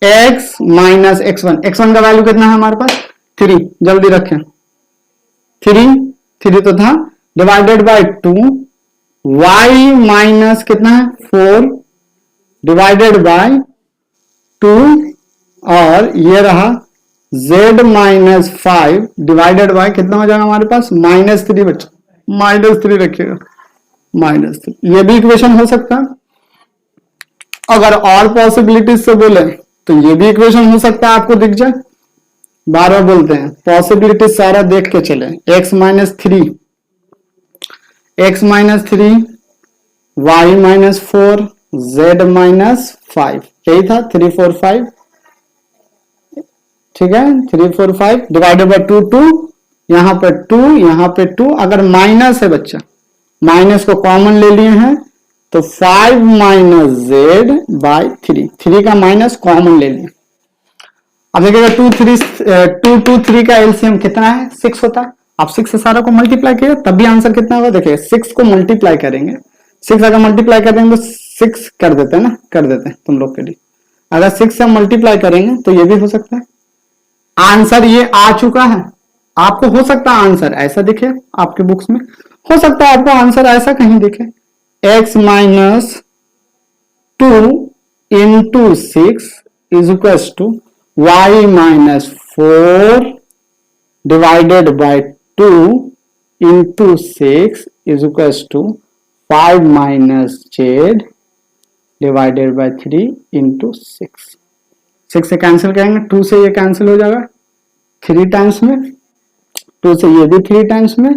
x minus x1 का वैल्यू कितना है हमारे पास 3, जल्दी रखें 3 तो था, डिवाइडेड बाई 2, y माइनस कितना है 4 डिवाइडेड बाई 2, और ये रहा z माइनस 5 डिवाइडेड बाई कितना हो जाएगा हमारे पास -3। बच्चा -3 रखिएगा, -3। ये भी इक्वेशन हो सकता है। अगर और पॉसिबिलिटीज से बोले तो ये भी इक्वेशन हो सकता है, आपको दिख जाए। बार बार बोलते हैं पॉसिबिलिटी सारा देख के चले, x minus 3 y minus 4 z minus 5, यही था 3 4 5, ठीक है 3 4 5 डिवाइडेड बाय 2, यहां पर 2 यहां पे 2, अगर माइनस है बच्चा माइनस को कॉमन ले लिए हैं तो 5 माइनस जेड बाई 3 का माइनस कॉमन ले लिया। अब देखिएगा 2 3 का एलसीएम कितना है 6 होता है। आप 6 से सारा को मल्टीप्लाई करिए तब भी आंसर कितना होगा, देखिए 6 को मल्टीप्लाई करेंगे, 6 अगर मल्टीप्लाई कर देंगे तो 6 कर देते हैं ना, कर देते हैं तुम लोग के लिए। अगर 6 से मल्टीप्लाई करेंगे तो ये भी हो सकता है। आंसर ये आ चुका है, आपको हो सकता है आंसर ऐसा दिखे आपके बुक्स में, हो सकता है आपको आंसर ऐसा कहीं दिखे, x minus 2 into 6 is equal to y minus 4 divided by 2 into 6 is equal to 5 minus z divided by 3 into 6 से कैंसिल करेंगे, 2 से ये कैंसिल हो जाएगा 3 टाइम्स में, 2 से ये भी 3 टाइम्स में,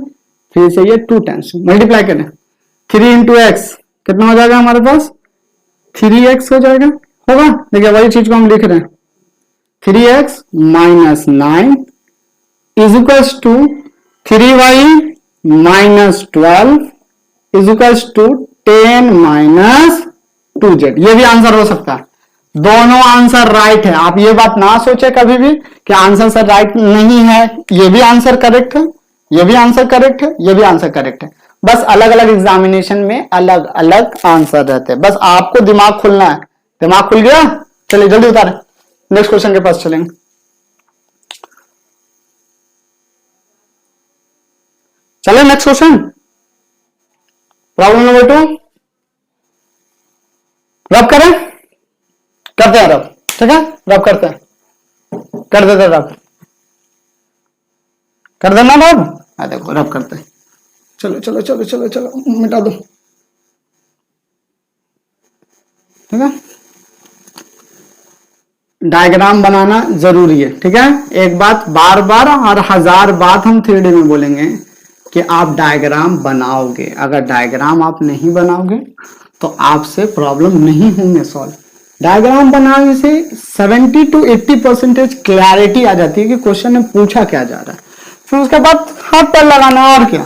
3 से ये 2 टाइम्स में, मल्टीप्लाई करें 3 इंटू एक्स कितना हो जाएगा हमारे पास 3x हो जाएगा, होगा। देखिए वही चीज को हम लिख रहे हैं 3x minus 9 is equals to 3y minus 12 is equals to 10 minus 2z। ये भी आंसर हो सकता है, दोनों आंसर राइट है। आप ये बात ना सोचे कभी भी कि आंसर सर राइट नहीं है, ये भी आंसर करेक्ट है, ये भी आंसर करेक्ट है, ये भी आंसर करेक्ट है। बस अलग अलग एग्जामिनेशन में अलग अलग आंसर रहते हैं, बस आपको दिमाग खुलना है। दिमाग खुल गया, चलिए जल्दी उतारे, नेक्स्ट क्वेश्चन के पास चलेंगे। चले नेक्स्ट क्वेश्चन, प्रॉब्लम नंबर 2 रब करें, करते हैं रब, ठीक है रब करते हैं, कर देते रब, कर देना रब। देखो रब करते हैं, चलो चलो चलो चलो चलो मिटा दो, ठीक है। डायग्राम बनाना जरूरी है, ठीक है। एक बात बार बार और 1000 बात हम 3D में बोलेंगे कि आप डायग्राम बनाओगे, अगर डायग्राम आप नहीं बनाओगे तो आपसे प्रॉब्लम नहीं होंगे सॉल्व। डायग्राम बनाने से 70 to 80% क्लैरिटी आ जाती है कि क्वेश्चन में पूछा क्या जा रहा है। फिर उसके बाद हाथ पैर लगाना, और क्या।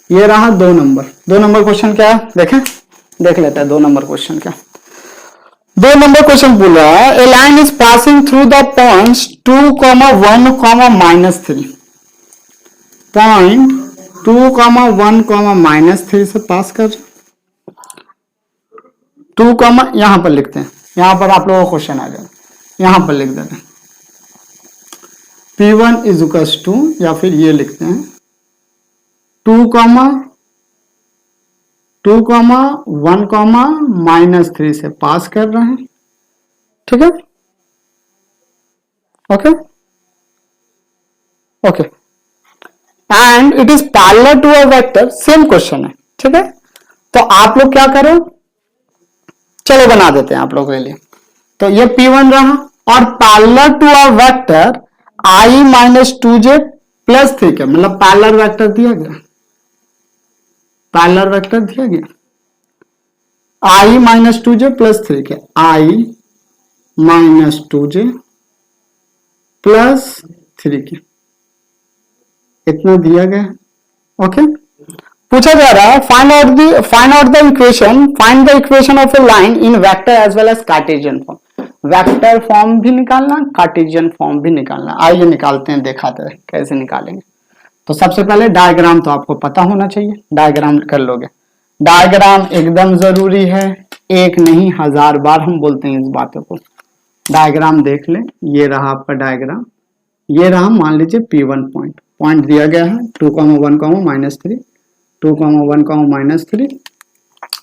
ये रहा 2 नंबर, 2 नंबर क्वेश्चन क्या है देखें, देख लेते हैं 2 नंबर क्वेश्चन क्या। 2 नंबर क्वेश्चन बोल रहा है a line is passing through the points 2, 1, -3। Point 2, 1, -3 से पास कर 2, यहां पर लिखते हैं, यहां पर आप लोगों को क्वेश्चन आ जाएगा, यहां पर लिख देते हैं P1 इज इक्वल्स टू, या फिर ये लिखते हैं 2, 1, -3 से पास कर रहे हैं, ठीक है। Okay okay, and it is parallel to a vector, same question है, ठीक है। तो आप लोग क्या करो, चलो बना देते हैं आप लोगों के लिए। तो ये P1 रहा और parallel to a vector I - 2j + 3 के, मतलब पैरेलल वेक्टर दिया गया, पैरेलल वेक्टर दिया गया I - 2j + 3 के, I - 2j + 3 के, इतना दिया गया। ओके, पूछा जा रहा है find out the equation, find the equation of a line in vector as well as Cartesian form. Vector form भी निकालना, कार्टेशियन फॉर्म भी निकालना। आइए निकालते हैं, दिखाते हैं कैसे निकालेंगे। तो सबसे पहले डायग्राम तो आपको पता होना चाहिए, डायग्राम कर लोगे। डायग्राम एकदम जरूरी है, एक नहीं 1000 बार हम बोलते हैं इस बातों को। डायग्राम देख ले, ये रहा आपका डायग्राम, ये रहा मान लीजिए P1 पॉइंट, पॉइंट दिया गया है 2, 1, -3, 2, 1, -3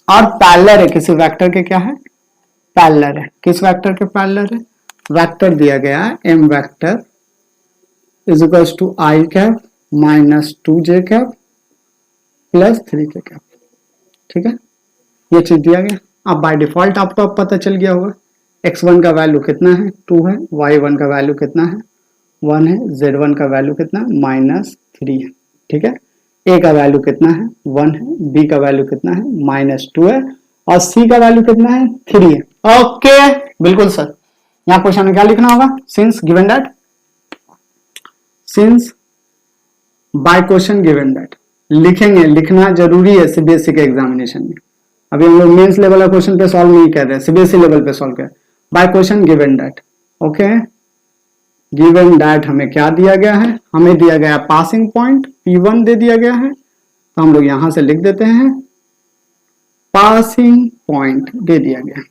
और पैरेलल है किसी वेक्टर के, क्या है पैरेलल है, किस वेक्टर के पैरेलल है, वेक्टर दिया गया है m vector is equals to I cap -2j cap + 3 के कैप, ठीक है। ये चीज दिया गया। अब बाय डिफॉल्ट आपको अब पता चल गया होगा x1 का वैल्यू कितना है 2 है, y1 का वैल्यू कितना है 1 है, z1 का वैल्यू कितना -3 है, ठीक है। a का वैल्यू कितना है 1 है, b का वैल्यू कितना है -2 है और c का वैल्यू कितना है 3 है। ओके बिल्कुल सर, यहाँ क्वेश्चन में क्या लिखना होगा, since given that, since by question given that लिखेंगे, लिखना जरूरी है सीबीएसई के एग्जामिनेशन में। अभी हम लोग मेंस लेवल का क्वेश्चन पे सॉल्व नहीं कर रहे हैं, सीबीएसई लेवल पे सॉल्व कर रहे हैं। By question given that, okay. Given that हमें क्या दिया गया है, हमें दिया गया पासिंग पॉइंट P1 दे दिया गया है, तो हम लोग यहां से लिख देते हैं पासिंग पॉइंट दे दिया गया,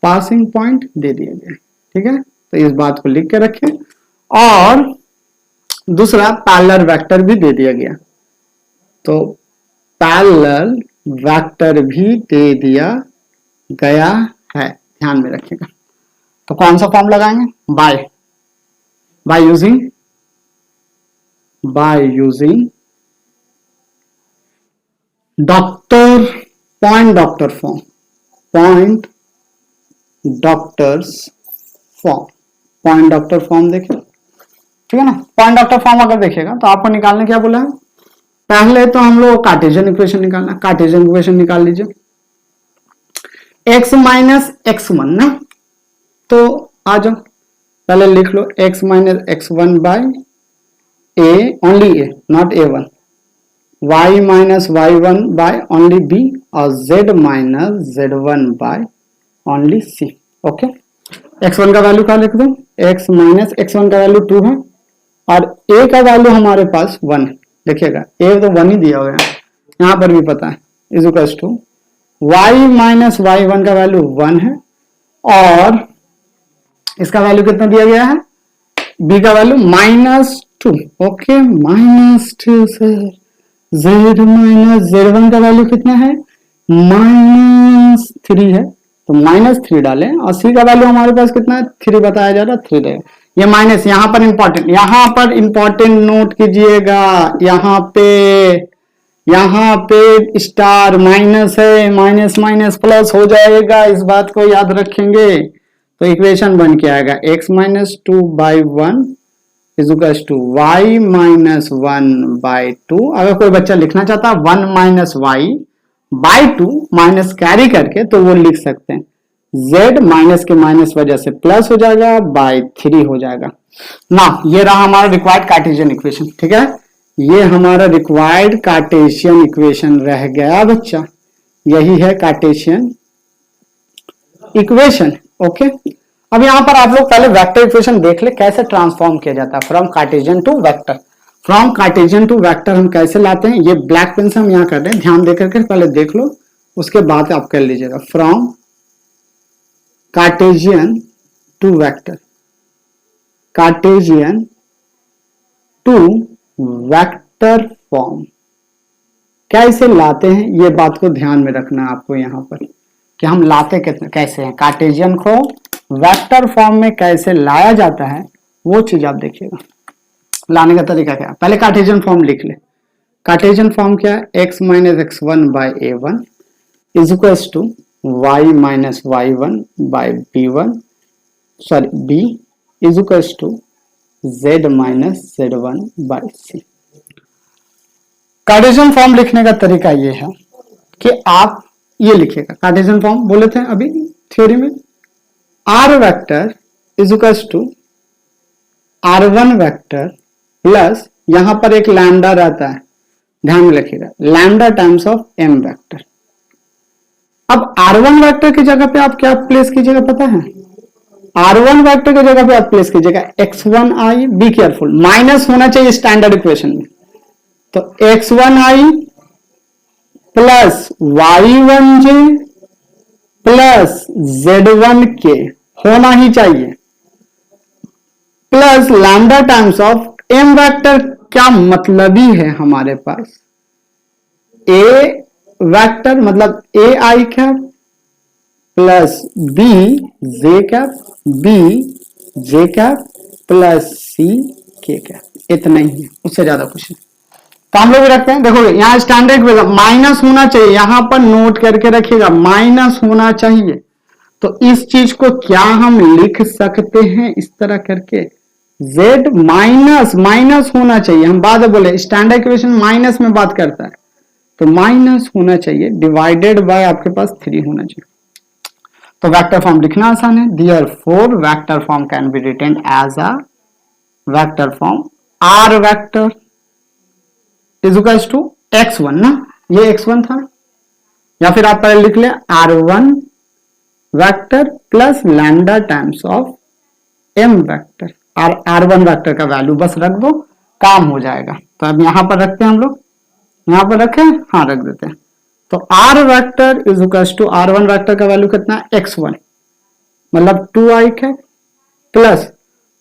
पासिंग पॉइंट दे दिया गया, ठीक है। तो इस बात को लिख के रखें। और दूसरा पैरेलल वेक्टर भी दे दिया गया, तो पैरेलल वेक्टर भी दे दिया गया है, ध्यान में रखिएगा। तो कौन सा फॉर्म लगाएंगे, by using doctor point doctor form, point doctors form, point doctor form देखिए ठीक है ना। पॉइंट ऑफ द फॉर्म अगर देखिएगा तो आपको निकालने क्या बोला है, पहले तो हम लोग कार्टेशियन इक्वेशन निकालना, कार्टेशियन इक्वेशन निकाल लीजिए, x माइनस एक्स वन ना, तो आ जाओ पहले लिख लो x minus x one by a, only a not a one, y minus y one by only b, और z minus z one by only c। Okay, x1 का value क्या लिख दो, x माइनस x1 का value 2 है और a का value हमारे पास 1 है। देखिएगा a तो 1 ही दिया हुआ है, यहां पर भी पता है, is equal to y minus y one का वैल्यू 1 है और इसका वैल्यू कितना दिया गया है, b का value -2। Okay, -2 sir, z minus z1 का वैल्यू कितना है, -3 है, तो -3 डालें और c का वैल्यू हमारे पास कितना है, 3 बताया जा रहा है, 3 रहेगा। ये माइनस यहां पर इंपॉर्टेंट नोट कीजिएगा, यहाँ पे स्टार माइनस है, माइनस माइनस प्लस हो जाएगा, इस बात को याद रखेंगे। तो इक्वेशन बन के आएगा x minus 2 by 1 is equal to y minus 1 by 2। अगर कोई बच्चा लिखना चाहता है 1 minus y by 2 minus carry करके, तो वो लिख सकते हैं, z माइनस के माइनस वजह से प्लस हो जाएगा, बाई 3 हो जाएगा ना। ये रहा हमारा रिक्वायर्ड कार्टेशियन इक्वेशन। ठीक है, ये हमारा रिक्वायर्ड कार्टेशियन इक्वेशन रह गया बच्चा, यही है कार्टेशियन इक्वेशन। ओके, अब यहां पर आप लोग पहले वेक्टर इक्वेशन देख ले कैसे ट्रांसफॉर्म किया जाता है from Cartesian to vector. From Cartesian to vector हम कैसे लाते हैं, ये ब्लैक पेन से हम यहां कर रहे हैं, ध्यान देकर के पहले देख लो, उसके बाद आप कर लीजिएगा। From Cartesian to vector, Cartesian to vector form कैसे लाते हैं, ये बात को ध्यान में रखना है आपको यहाँ पर कि हम लाते कैसे हैं, कार्टेशियन को वेक्टर फॉर्म में कैसे लाया जाता है, वो चीज आप देखिएगा। लाने का तरीका क्या है, पहले कार्टेशियन फॉर्म लिख ले। कार्टेशियन फॉर्म क्या है, x minus x one by a one is equal to y minus y one by b one, sorry b is equal to z minus z one by c. Cartesian form लिखने का तरीका ये है कि आप ये लिखिएगा, कार्टेशियन फॉर्म बोले थे अभी थ्योरी में, r vector is equal to r1 vector plus यहां पर एक लैम्डा रहता है, ध्यान में रखिएगा, lambda times of m vector. अब r1 वेक्टर की जगह पे आप क्या प्लेस कीजिएगा पता है, r1 वेक्टर की जगह पे आप प्लेस कीजिएगा x1i, बी केयरफुल, माइनस होना चाहिए स्टैंडर्ड इक्वेशन में, तो x1i plus y1j plus z1k होना ही चाहिए, plus lambda times of m vector. क्या मतलब ही है हमारे पास, a वेक्टर मतलब a i cap plus b j cap, b j cap plus c k cap, इतना ही है, उससे ज्यादा कुछ नहीं। तो हम लोग रखते हैं, देखोगे यहाँ स्टैंडर्ड माइनस होना चाहिए, यहां पर नोट करके रखिएगा माइनस होना चाहिए। तो इस चीज को क्या हम लिख सकते हैं इस तरह करके, z माइनस माइनस होना चाहिए, हम बाद में बोले स्टैंडर्ड इक्वेशन माइनस में बात करता है, तो माइनस होना चाहिए डिवाइडेड बाय आपके पास 3 होना चाहिए। तो वेक्टर फॉर्म लिखना आसान है, therefore vector form can be written as a vector form r vector is equal to x1 ना, ये x1 था, या फिर आप पहले लिख लें r1 vector plus lambda times of m vector, r1 vector का वैल्यू बस रख दो, काम हो जाएगा। तो अब यहां पर रखते हैं हम लोग, यहां पर रखें, हाँ रख देते हैं। तो r vector is equal to r1 vector का वैल्यू कितना, x1 मतलब 2i cap plus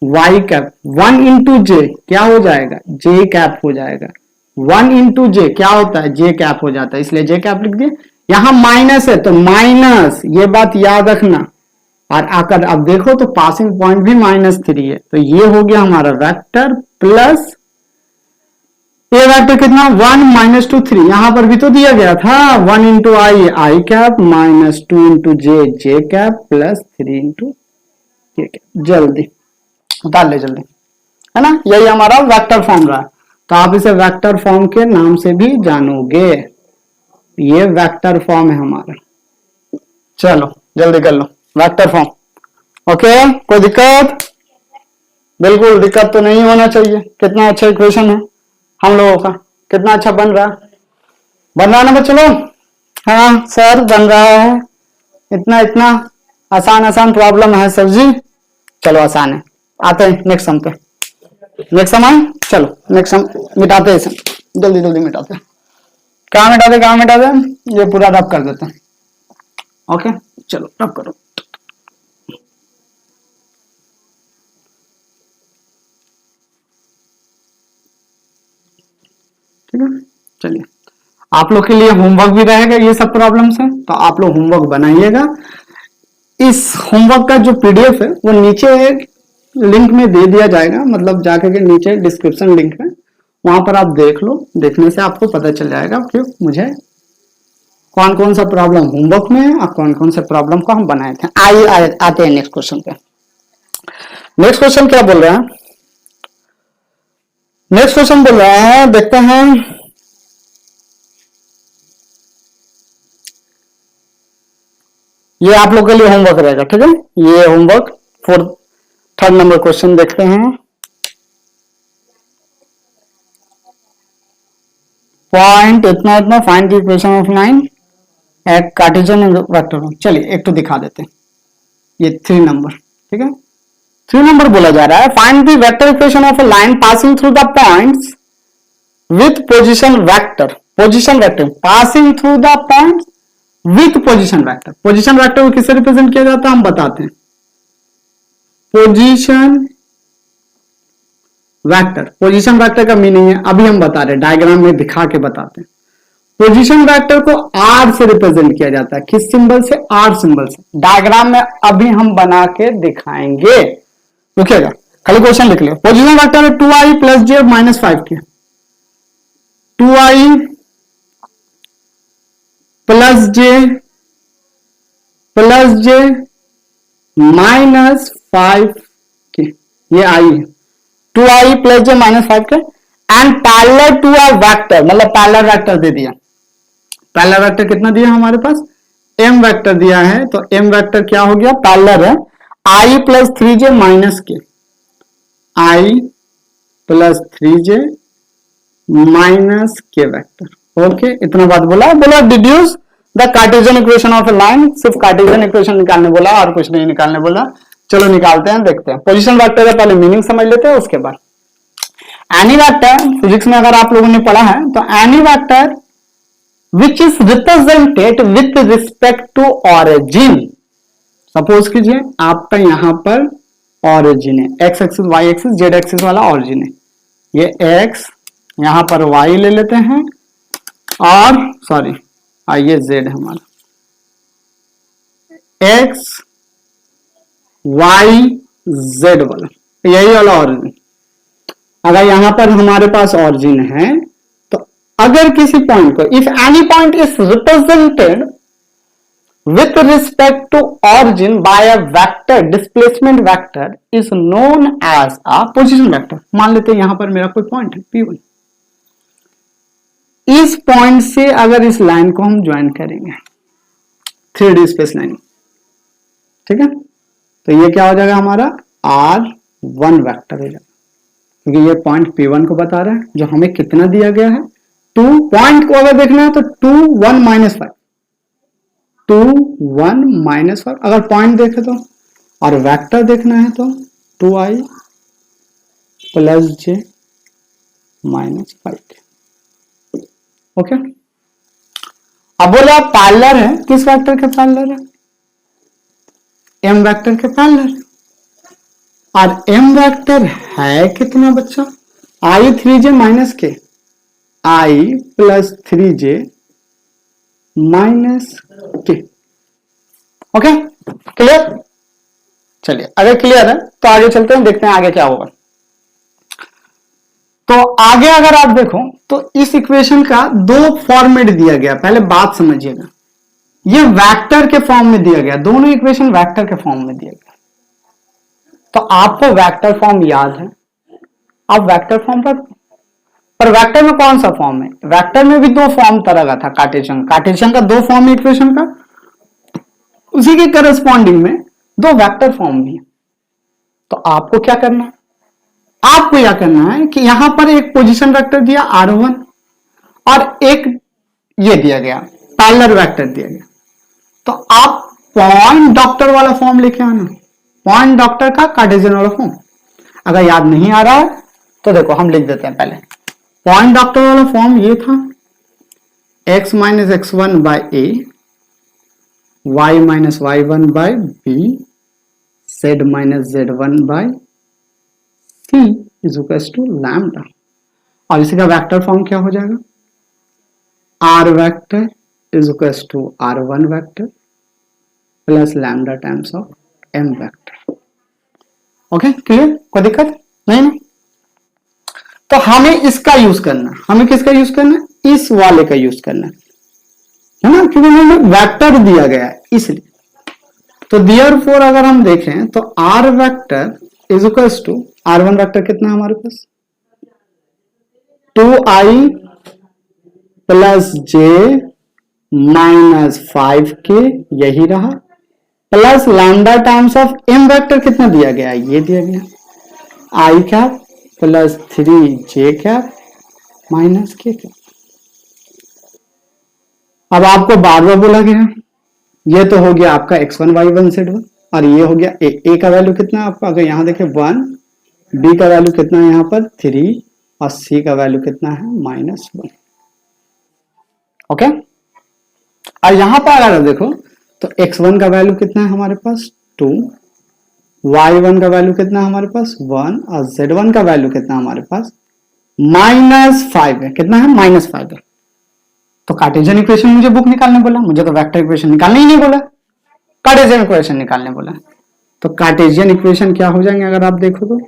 y cap 1 into j क्या हो जाएगा, j कैप हो जाएगा, 1 इंटू जे क्या होता है, जे कैप हो जाता है, इसलिए जे कैप लिख दिए। यहां माइनस है तो माइनस, ये बात याद रखना, और आकर अब देखो तो पासिंग पॉइंट भी -3 है, तो ये हो गया हमारा वेक्टर प्लस ये वेक्टर कितना 1 माइनस 2 3, यहां पर भी तो दिया गया था 1 इंटू आई कैप माइनस 2 इंटू जे कैप प्लस 3 इंटू के कैप। जल्दी उतार ले जल्दी, है ना, यही हमारा वेक्टर फॉर्म रहा। तो आप इसे वेक्टर फॉर्म के नाम से भी जानोगे, ये वेक्टर फॉर्म है हमारा। चलो जल्दी कर लो, वेक्टर फॉर्म। ओके, कोई दिक्कत? बिल्कुल दिक्कत तो नहीं होना चाहिए। कितना अच्छा इक्वेशन है हम लोगों का, कितना अच्छा बन रहा है ना बच्चों लोग? हाँ सर बन रहा है, इतना इतना आसान आसान प्रॉब्लम है सर जी। चलो आसान है, आते हैं नेक्स्ट सम पे। नेक्स्ट सम आए, चलो नेक्स्ट सम मिटाते हैं, जल्दी जल्दी मिटाते हैं। कहाँ मिटाते ये पूरा रब कर देते हैं। ओके चलो रब करो। ठीक है, चलिए आप लोग के लिए होमवर्क भी रहेगा, ये सब प्रॉब्लम्स है तो आप लोग होमवर्क बनाइएगा। इस होमवर्क का जो पीडीएफ है वो नीचे लिंक में दे दिया जाएगा, मतलब जाके के नीचे डिस्क्रिप्शन लिंक है, वहां पर आप देख लो। देखने से आपको पता चल जाएगा कि मुझे कौन कौन सा प्रॉब्लम होमवर्क में है और कौन कौन से प्रॉब्लम को हम बनाए थे। आइए आते हैं नेक्स्ट क्वेश्चन पे। नेक्स्ट क्वेश्चन क्या बोल रहा है? नेक्स्ट क्वेश्चन बोल रहा है, देखते हैं। ये आप लोग के लिए होमवर्क रहेगा, ठीक है। ये होमवर्क थर्ड नंबर क्वेश्चन देखते हैं। पॉइंट इतना इतना, find the equation of line at Cartesian vector. चलिए एक तो दिखा देते हैं, ये 3 नंबर, ठीक है। 3 नंबर बोला जा रहा है, find the vector equation of a line passing through the points with position vector. Position vector passing through the points with position vector. Position vector को किससे रिप्रेजेंट किया जाता है हम बताते हैं। पोजीशन वेक्टर, पोजीशन वेक्टर का मीनिंग है अभी हम बता रहे, डायग्राम में दिखा के बताते हैं। पोजीशन वेक्टर को आर से रिप्रेजेंट किया जाता है। किस सिंबल से? आर सिंबल से। डायग्राम में अभी हम बना के दिखाएंगे, रुकिएगा, खाली क्वेश्चन लिख लियो। पोजीशन वेक्टर है 2i प्लस जे माइनस 5 के। 2i प्लस जे माइनस 5 के, ये आई है 2i plus J minus 5 k and parallel to a vector, मतलब पैरेलल वेक्टर दे दिया। पैरेलल वेक्टर कितना दिया हमारे पास? m वेक्टर दिया है, तो m वेक्टर क्या हो गया? पैरेलल है i प्लस 3j माइनस के, i प्लस 3j माइनस के वेक्टर। ओके, इतना बात बोला deduce the Cartesian equation of a line. सिर्फ कार्टेशियन इक्वेशन निकालने बोला और कुछ नहीं निकालने बोला। चलो निकालते हैं, देखते हैं। पोजीशन वेक्टर का पहले मीनिंग समझ लेते हैं, उसके बाद एनी वेक्टर। फिजिक्स में अगर आप लोगों ने पढ़ा है तो any vector which is represented with respect to origin. Suppose कीजिए आपका यहां पर ऑरिजिन है, x axis y axis z axis वाला ऑरिजिन है। ये एक्स, यहां पर वाई ले लेते हैं और सॉरी ये जेड है हमारा, एक्स वाई जेड वाला, यही वाला ऑरिजिन। अगर यहां पर हमारे पास ऑरिजिन है तो अगर किसी पॉइंट को, if any point is represented with respect to origin by a vector, displacement vector is known as a position vector. मान लेते हैं यहां पर मेरा कोई पॉइंट है P1, इस पॉइंट से अगर इस लाइन को हम ज्वाइन करेंगे 3D स्पेस लाइन, ठीक है, तो ये क्या हो जाएगा हमारा R1 वेक्टर हो जाएगा, क्योंकि ये पॉइंट P1 को बता रहा है जो हमें कितना दिया गया है 2। पॉइंट को अगर देखना है तो 2 1 माइनस 5, 2 1 माइनस 5 अगर पॉइंट देखे तो, और वेक्टर देखना है तो 2i प्लस जे माइनस 5। ओके, अब बोले आप पैरेलल है, किस वेक्टर के पैरेलल है? m वेक्टर के पैरेलल। और m वेक्टर है कितना बच्चा? i 3j माइनस के, i प्लस 3j माइनस के। Okay clear? चलिए अगर क्लियर है तो आगे चलते हैं, देखते हैं आगे क्या होगा। तो आगे अगर आप देखो तो इस इक्वेशन का 2 फॉर्मेट दिया गया, पहले बात समझिएगा। ये वेक्टर के फॉर्म में दिया गया, दोनों इक्वेशन वेक्टर के फॉर्म में दिया गया। तो आपको वेक्टर फॉर्म याद है, आप वेक्टर फॉर्म पर वेक्टर में कौन सा फॉर्म है? वेक्टर में भी दो फॉर्म तरह का था, कार्टेशियन का दो फॉर्म है इक्वेशन का, उसी के करस्पॉन्डिंग में दो वेक्टर फॉर्म भी है। तो आपको क्या करना है? आपको यह करना है कि यहां पर एक पोजीशन वेक्टर दिया R1 और एक ये दिया गया पैरेलल वेक्टर दिया गया, तो आप पॉइंट डॉक्टर वाला फॉर्म लेके आना, पॉइंट डॉक्टर का कार्टेशियन वाला फॉर्म। अगर याद नहीं आ रहा है तो देखो हम लिख देते हैं। पहले पॉइंट डॉक्टर वाला फॉर्म ये था, x minus x1 by a, y minus y1 by b, z minus z1 by c is equal to lambda. और इसी का वेक्टर फॉर्म क्या हो जाएगा? r vector is equal to r1 vector plus lambda times of m vector. Okay, clear? कोई दिक्कत नहीं ना? तो हमें इसका यूज करना, हमें किसका यूज करना? इस वाले का यूज करना है ना, क्योंकि हमें वेक्टर दिया गया है इसलिए। तो देयरफॉर अगर हम देखें तो r vector is equal to r1 vector कितना है हमारे पास? 2i plus j minus 5k, यही रहा, plus lambda times of m vector कितना दिया गया है? ये दिया गया i cap plus 3j cap minus k cap. अब आपको बार बार बोला गया, ये तो हो गया आपका x1 y1 z1, और ये हो गया a का वैल्यू कितना है आपका? अगर यहां देखें 1, b का वैल्यू कितना है यहाँ पर 3, और c का वैल्यू कितना है -1। ओके, और यहां पर अगर देखो तो x1 का वैल्यू कितना है हमारे पास 2, y1 का वैल्यू कितना है हमारे पास 1, और z1 का वैल्यू कितना है हमारे पास -5 है। कितना है? -5 है। तो कार्टेशियन इक्वेशन मुझे बुक निकालने बोला, मुझे तो वेक्टर इक्वेशन निकालने ही नहीं बोला, कार्टेशियन इक्वेशन निकालने बोला। तो कार्टेशियन इक्वेशन क्या हो जाएंगे अगर आप देखो तो?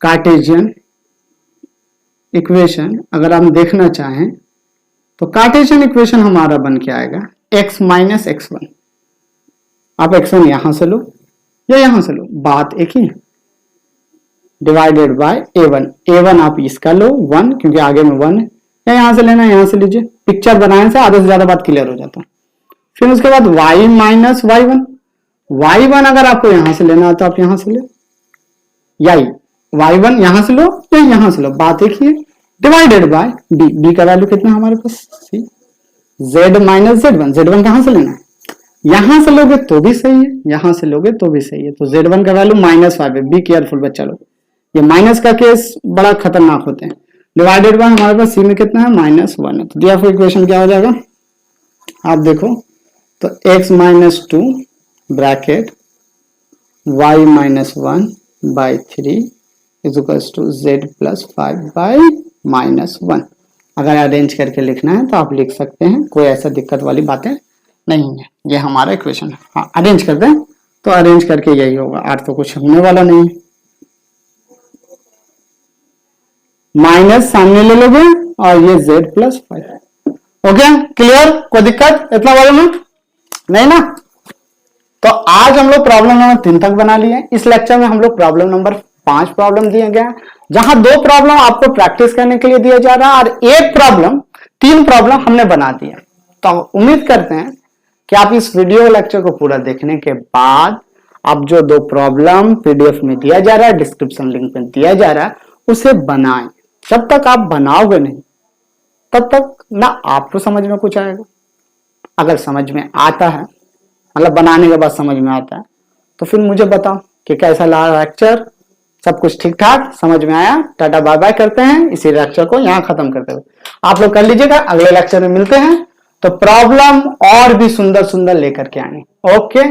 कार्टेशियन इक्वेशन अगर हम देखना चाहें तो कार्टेशियन इक्वेशन हमारा बन के आएगा x माइनस x1। आप x1 यहां से लो या यहां से लो, बात एक ही, डिवाइडेड बाय a1 आप इसका लो 1, क्योंकि आगे में 1 है, या यहां से लेना यहां से लीजिए, पिक्चर बनाने से आधे से ज्यादा बात क्लियर हो जाता है। फिर उसके बाद y माइनस y1 अगर आपको यहां से लेना है तो आप यहां से ले, या y1 यहां से लो या यहां से लो, बात एक ही है, डिवाइडेड बाय b का वैल्यू कितना है हमारे पास c, z माइनस z1 कहां से लेना है? यहां से लोगे तो भी सही है, यहां से लोगे तो भी सही है। तो z1 का वैल्यू -5 है, बी केयरफुल बच्चा लोग, ये माइनस का केस बड़ा खतरनाक होते हैं। डिवाइडेड बाय हमारे पास c में कितना है -1 है। तो दिया फिर इक्वेशन क्या हो जाएगा आप देखो तो x minus 2 bracket y minus 1 by 3 is equal to z plus 5 by -1। अगर अरेंज करके लिखना है तो आप लिख सकते हैं, कोई ऐसा दिक्कत वाली बातें नहीं है। ये हमारा इक्वेशन है। हाँ, अरेंज करते हैं तो अरेंज करके यही होगा, आर तो कुछ होने वाला नहीं है, माइनस सामने ले लोगे और ये z प्लस 5। Okay, clear? कोई दिक्कत इतना वाले में नहीं ना? तो आज हम लोग प्रॉब्लम नंबर 3 तक बना लिए। इस लेक्चर में हम लोग प्रॉब्लम नंबर 5 प्रॉब्लम दिए गए, जहां 2 प्रॉब्लम आपको प्रैक्टिस करने के लिए दिया जा रहा है और 3 प्रॉब्लम हमने बना दिया। तो उम्मीद करते हैं कि आप इस वीडियो लेक्चर को पूरा देखने के बाद आप जो 2 प्रॉब्लम पीडीएफ में दिया जा रहा है, डिस्क्रिप्शन लिंक में दिया जा रहा है, उसे बनाएं। जब तक आप बनाओगे नहीं तब तक ना आपको समझ में कुछ आएगा। अगर समझ में आता है, मतलब बनाने के बाद समझ में आता है, तो फिर मुझे बताओ कि कैसा लगा लेक्चर, सब कुछ ठीक ठाक समझ में आया? टाटा बाय बाय करते हैं, इसी लेक्चर को यहाँ खत्म करते हुए आप लोग कर लीजिएगा। अगले लेक्चर में मिलते हैं, तो प्रॉब्लम और भी सुंदर सुंदर लेकर के आएंगे। ओके,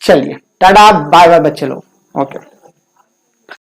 चलिए टाटा बाय बाय बच्चे लोग। ओके।